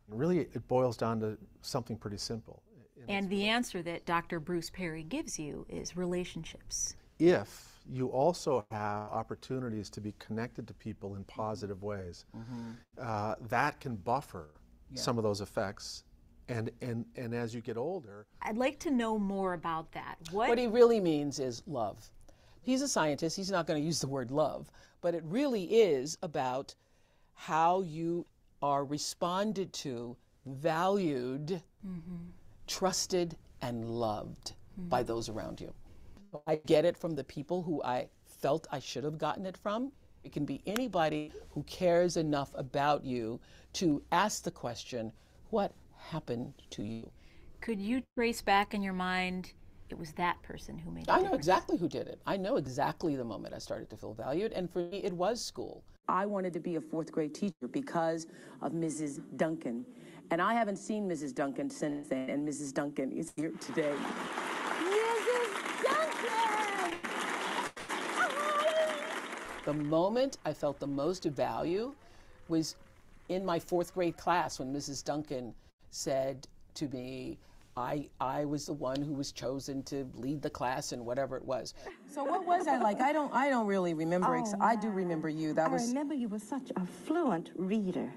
Really, it boils down to something pretty simple. And the answer that Dr. Bruce Perry gives you is relationships. If you also have opportunities to be connected to people in positive ways, that can buffer some of those effects. And as you get older. I'd like to know more about that. What he really means is love. He's a scientist, he's not going to use the word love, but it really is about how you are responded to, valued, trusted, and loved by those around you. I get it from the people who I felt I should have gotten it from. It can be anybody who cares enough about you to ask the question, what happened to you? Could you trace back in your mind, it was that person who made it? I know exactly who did it. I know exactly the moment I started to feel valued, and for me, it was school. I wanted to be a fourth grade teacher because of Mrs. Duncan. And I haven't seen Mrs. Duncan since then, and Mrs. Duncan is here today. Mrs. Duncan! The moment I felt the most value was in my fourth grade class when Mrs. Duncan said to me, I was the one who was chosen to lead the class and whatever it was. So what was that like? I don't really remember. I do remember you. That was. I remember you were such a fluent reader.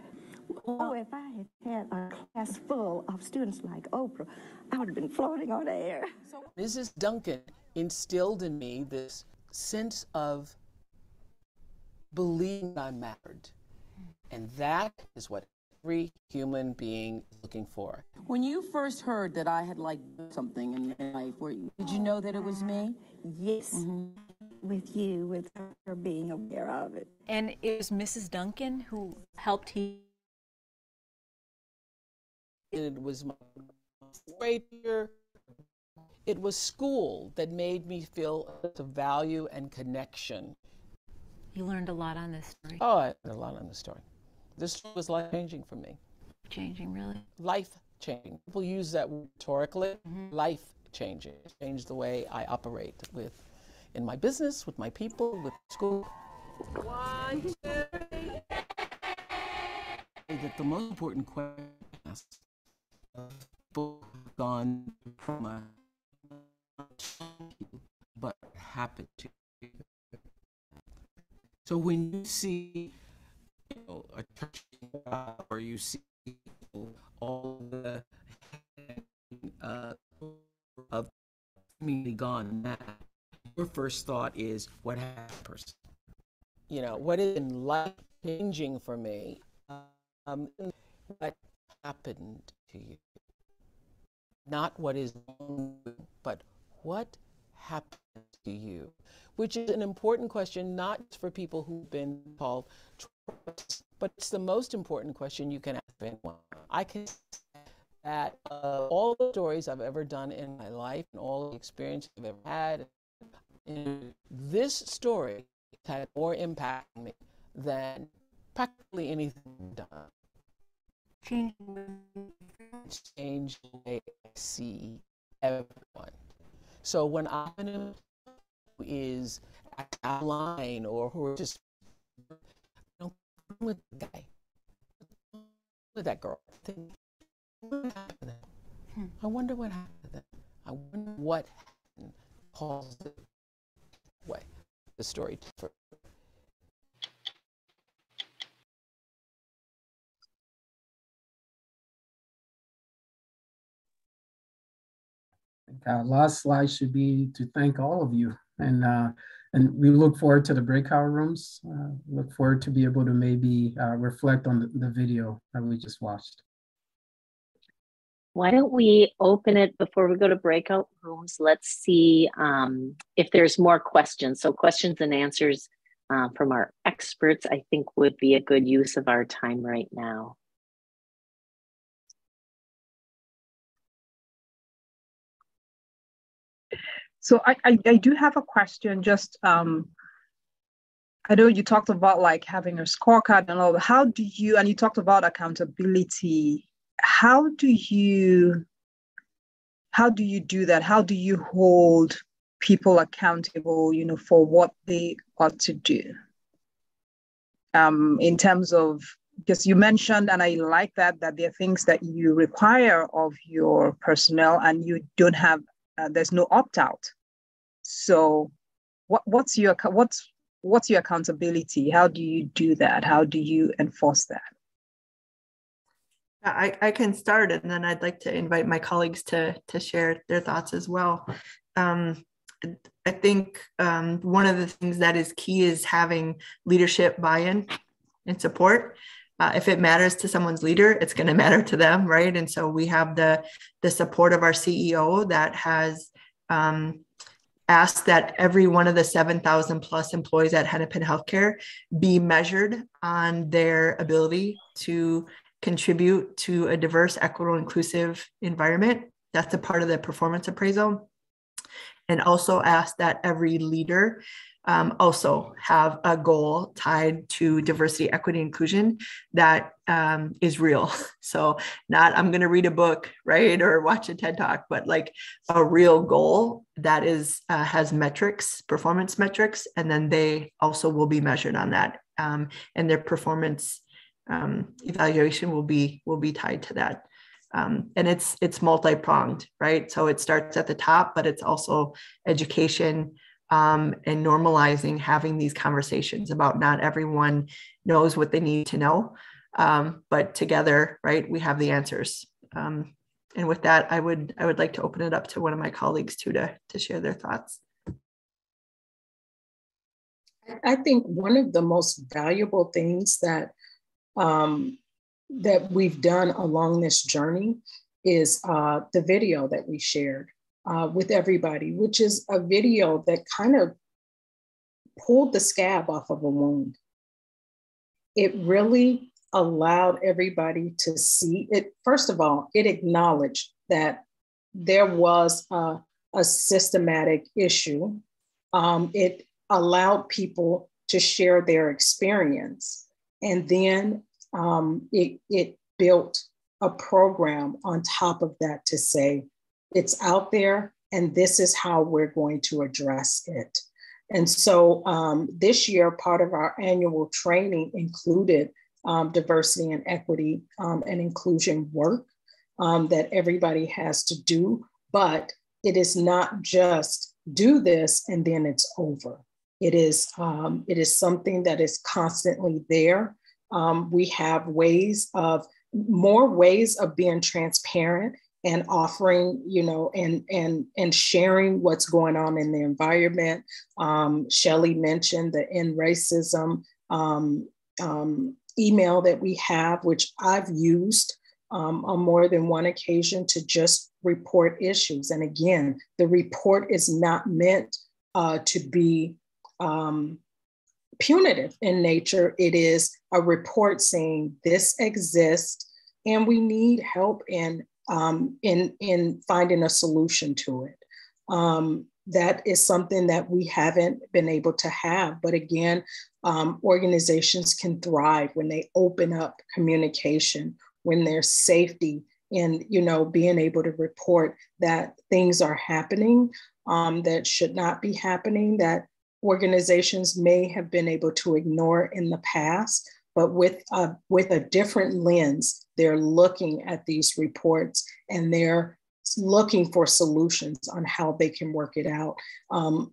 Oh, if I had had a class full of students like Oprah, I would have been floating on air. So Mrs. Duncan instilled in me this sense of believing I mattered. And that is what every human being is looking for. When you first heard that I had like something in your life, did you know that it was me? Yes, with you, with her being aware of it. And it was Mrs. Duncan who helped It was my grade year. It was school that made me feel a value and connection. You learned a lot on this story. Oh, I learned a lot on this story. This was life-changing for me. Changing, really? Life-changing. People use that word rhetorically. Life-changing. It changed the way I operate in my business, with my people, with school. 1, 2, 3. That the most important question is, people who've gone from a but happened to you. So when you see, a church or you see all the of community gone mad, your first thought is, what happened to the person? What has been life-changing for me, what happened to you? Not what is wrong, but what happened to you? Which is an important question, not for people who've been called traumatists, but it's the most important question you can ask anyone. I can say that all the stories I've ever done in my life and all the experiences I've ever had, this story had more impact on me than practically anything I've done. Change the way I see everyone. So when I'm in a who is out of line or who are just with the guy, with that girl, what happened to them? I wonder what happened to them. I wonder what happened caused the way the story different. Last slide should be to thank all of you, and we look forward to the breakout rooms. Look forward to be able to maybe reflect on the video that we just watched. Why don't we open it before we go to breakout rooms? Let's see if there's more questions. So questions and answers from our experts, I think, would be a good use of our time right now. So I do have a question. Just I know you talked about like having a scorecard and all. How do you, and you talked about accountability. How do you do that? How do you hold people accountable, for what they ought to do? In terms of, because you mentioned, and I like that there are things that you require of your personnel and you don't have, there's no opt-out. So what's your accountability? How do you do that? How do you enforce that? I can start, and then I'd like to invite my colleagues to share their thoughts as well. I think one of the things that is key is having leadership buy-in and support. If it matters to someone's leader, it's going to matter to them, right? And so we have the support of our CEO that has asked that every one of the 7,000 plus employees at Hennepin Healthcare be measured on their ability to contribute to a diverse, equitable, inclusive environment. That's a part of the performance appraisal. And also ask that every leader also have a goal tied to diversity, equity, inclusion that is real. So not, I'm going to read a book, right? Or watch a TED Talk, but like a real goal that is has metrics, performance metrics, and then they also will be measured on that. And their performance evaluation will be tied to that. And it's multi-pronged, right? So it starts at the top, but it's also education and normalizing having these conversations about not everyone knows what they need to know, but together, right, we have the answers. And with that, I would like to open it up to one of my colleagues too to share their thoughts. I think one of the most valuable things that that we've done along this journey is the video that we shared with everybody, which is a video that kind of pulled the scab off of a wound. It really allowed everybody to see it. First of all, it acknowledged that there was a systematic issue. It allowed people to share their experience. And then it built a program on top of that to say, it's out there and this is how we're going to address it. And so this year, part of our annual training included diversity and equity and inclusion work that everybody has to do, but it is not just do this and then it's over. It is something that is constantly there. We have more ways of being transparent and offering, and sharing what's going on in the environment. Shelley mentioned the End Racism email that we have, which I've used on more than one occasion to just report issues. And again, the report is not meant to be punitive in nature. It is a report saying this exists and we need help in finding a solution to it. That is something that we haven't been able to have. But again, organizations can thrive when they open up communication, when there's safety in, being able to report that things are happening that should not be happening, that organizations may have been able to ignore in the past, but with a different lens, they're looking at these reports and they're looking for solutions on how they can work it out.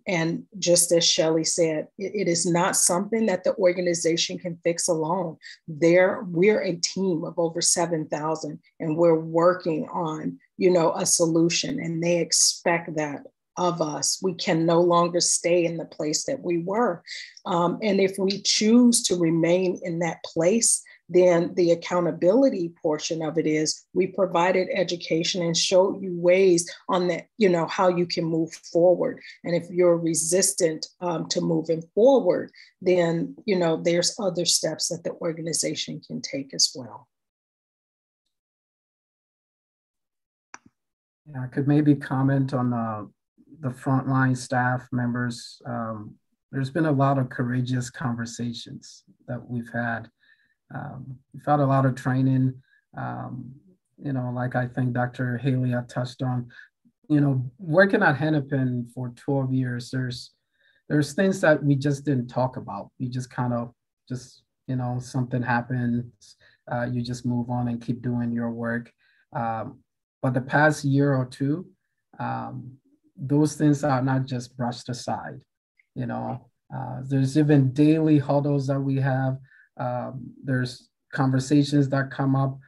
And just as Shelley said, it is not something that the organization can fix alone. We're a team of over 7,000 and we're working on, a solution, and they expect that of us. We can no longer stay in the place that we were. And if we choose to remain in that place, then the accountability portion of it is we provided education and showed you ways on that, how you can move forward. And if you're resistant to moving forward, then, there's other steps that the organization can take as well. Yeah, I could maybe comment on the frontline staff members. There's been a lot of courageous conversations that we've had. We've had a lot of training, like I think Dr. Haley had touched on, working at Hennepin for 12 years, there's things that we just didn't talk about. We just kind of something happens, you just move on and keep doing your work. But the past year or two, those things are not just brushed aside. There's even daily huddles that we have. There's conversations that come up.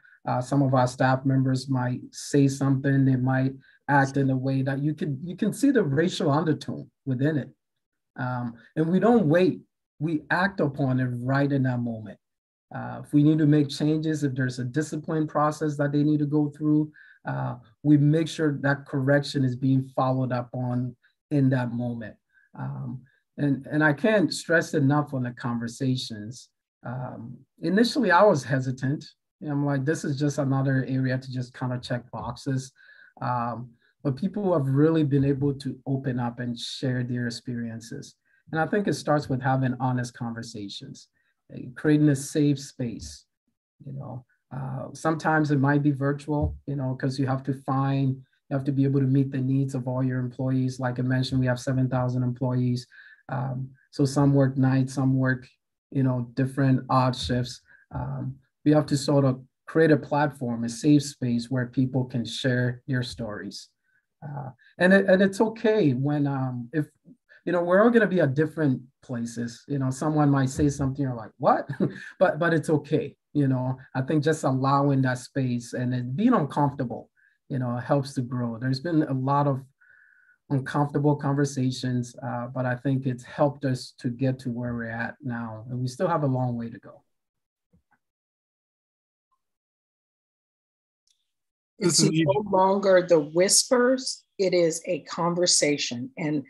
Some of our staff members might say something, they might act in a way that you can see the racial undertone within it. And we don't wait, we act upon it right in that moment. If we need to make changes, if there's a discipline process that they need to go through, we make sure that correction is being followed up on in that moment. And I can't stress enough on the conversations. Initially, I was hesitant. I'm like, this is just another area to just kind of check boxes. But people have really been able to open up and share their experiences. And I think it starts with having honest conversations, creating a safe space. Sometimes it might be virtual, because you have to be able to meet the needs of all your employees. Like I mentioned, we have 7,000 employees. So some work nights, some work different odd shifts. We have to sort of create a platform, a safe space where people can share your stories. And it's okay when, if, we're all going to be at different places. Someone might say something, you're like, what? but it's okay. I think just allowing that space and then being uncomfortable, helps to grow. There's been a lot of uncomfortable conversations, but I think it's helped us to get to where we're at now. And we still have a long way to go. It's no longer the whispers, it is a conversation. And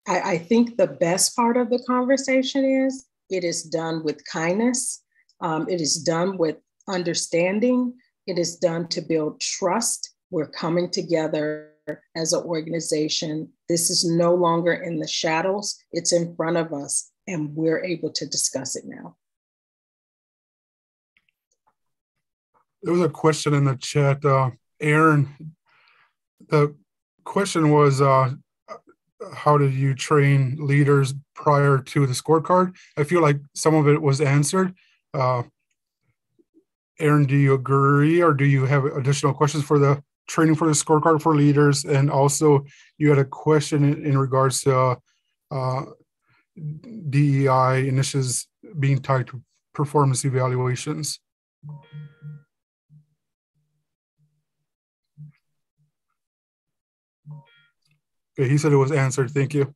I think the best part of the conversation is it is done with kindness. It is done with understanding. It is done to build trust. We're coming together as an organization. This is no longer in the shadows. It's in front of us, and we're able to discuss it now. There was a question in the chat, Aaron. The question was, how did you train leaders prior to the scorecard? I feel like some of it was answered. Aaron, do you agree, or do you have additional questions for the training for the scorecard for leaders? And also, you had a question in regards to DEI initiatives being tied to performance evaluations. Okay, he said it was answered. Thank you.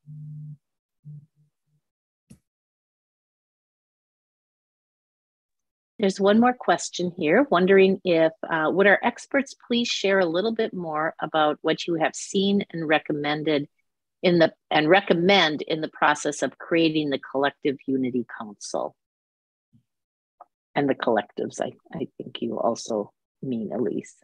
There's one more question here, wondering if, would our experts please share a little bit more about what you have seen and recommend in the process of creating the Collective Unity Council? And the collectives, I think you also mean, Elise.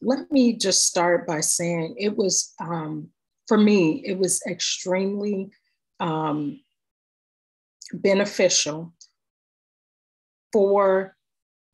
Let me just start by saying it was, for me, it was extremely beneficial for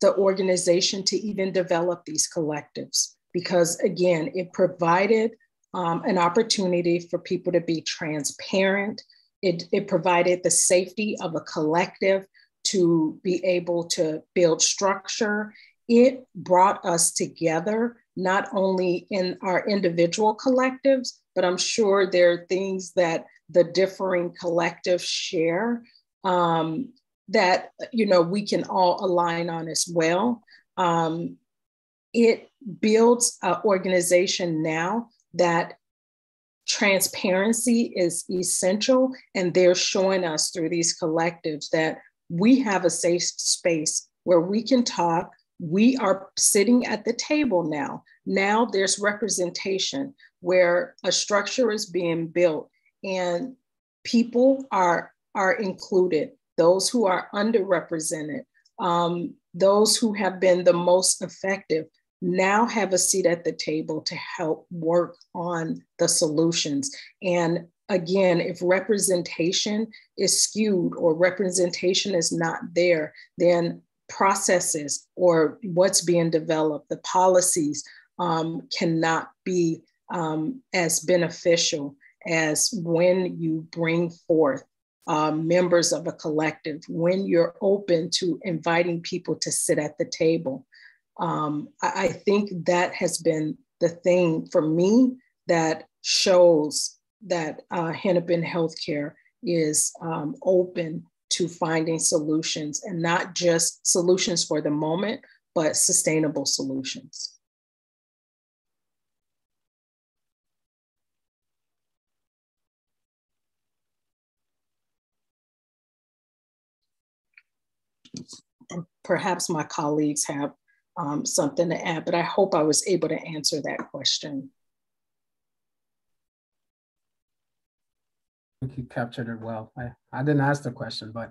the organization to even develop these collectives, because again, it provided an opportunity for people to be transparent. It provided the safety of a collective to be able to build structure. It brought us together, not only in our individual collectives, but I'm sure there are things that the differing collectives share that we can all align on as well. It builds an organization now that transparency is essential, and they're showing us through these collectives that we have a safe space where we can talk. We are sitting at the table now. Now there's representation where a structure is being built and people are included, those who are underrepresented, those who have been the most effective now have a seat at the table to help work on the solutions. And again, if representation is skewed or representation is not there, then processes or what's being developed, the policies cannot be as beneficial as when you bring forth members of a collective, when you're open to inviting people to sit at the table. I think that has been the thing for me that shows that Hennepin Healthcare is open to finding solutions, and not just solutions for the moment, but sustainable solutions. And perhaps my colleagues have something to add, but I hope I was able to answer that question. I think you captured it well. I didn't ask the question, but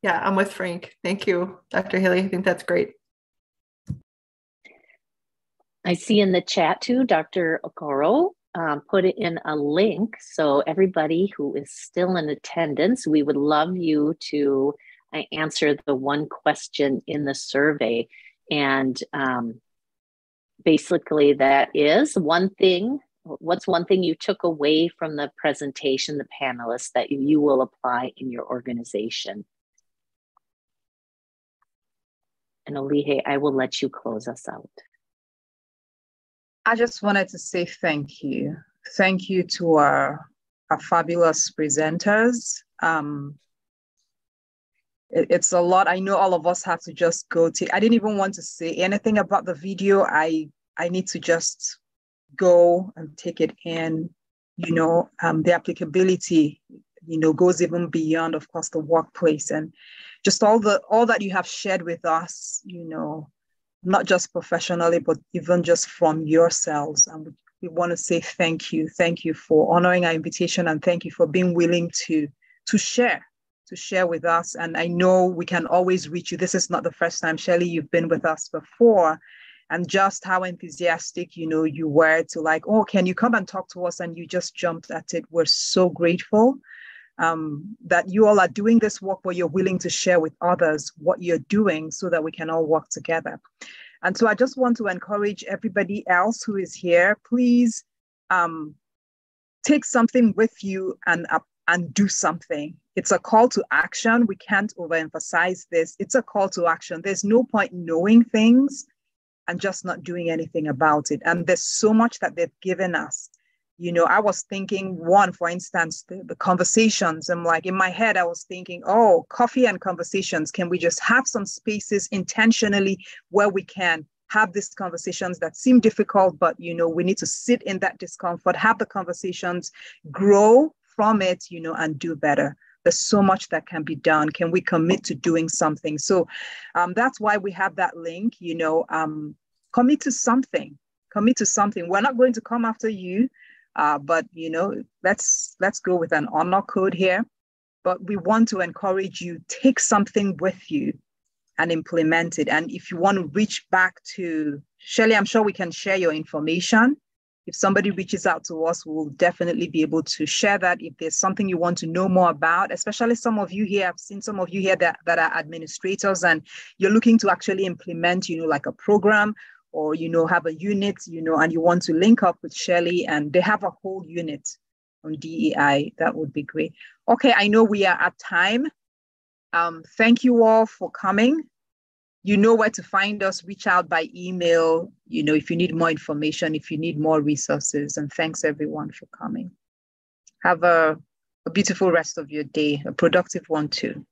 yeah, I'm with Frank. Thank you, Dr. Haley. I think that's great. I see in the chat too, Dr. Okoro put it in a link. So everybody who is still in attendance, we would love you to answer the one question in the survey. And basically that is what's one thing you took away from the presentation, the panelists, that you will apply in your organization? And Olihe, I will let you close us out. I just wanted to say thank you. Thank you to our fabulous presenters. It's a lot. I know all of us have to just go I didn't even want to say anything about the video. I need to just go and take it in. You know, the applicability, you know, goes even beyond, of course, the workplace, and just all that you have shared with us, you know, not just professionally, but even just from yourselves. And we want to say thank you. Thank you for honoring our invitation, and thank you for being willing to share with us. And I know we can always reach you. This is not the first time, Shelley, you've been with us before. And just how enthusiastic, you know, you were to like, oh, can you come and talk to us? And you just jumped at it. We're so grateful that you all are doing this work, but you're willing to share with others what you're doing so that we can all work together. And so I just want to encourage everybody else who is here, please take something with you and do something. It's a call to action. We can't overemphasize this. It's a call to action. There's no point knowing things and just not doing anything about it. And there's so much that they've given us. You know, I was thinking for instance, the conversations. I'm like, in my head, I was thinking, oh, coffee and conversations. Can we just have some spaces intentionally where we can have these conversations that seem difficult, but, you know, we need to sit in that discomfort, have the conversations, grow from it, you know, and do better. There's so much that can be done. Can we commit to doing something? So that's why we have that link, you know, commit to something. Commit to something. We're not going to come after you, but, you know, let's go with an honor code here. But we want to encourage you, take something with you and implement it. And if you want to reach back to Shelley, I'm sure we can share your information. If somebody reaches out to us, we'll definitely be able to share that. If there's something you want to know more about, especially some of you here, I've seen some of you here that are administrators and you're looking to actually implement, you know, like a program or, you know, have a unit, you know, and you want to link up with Shelley and they have a whole unit on DEI, that would be great. Okay, I know we are at time. Thank you all for coming. You know where to find us, reach out by email, you know, if you need more information, if you need more resources. And thanks everyone for coming. Have a beautiful rest of your day, a productive one too.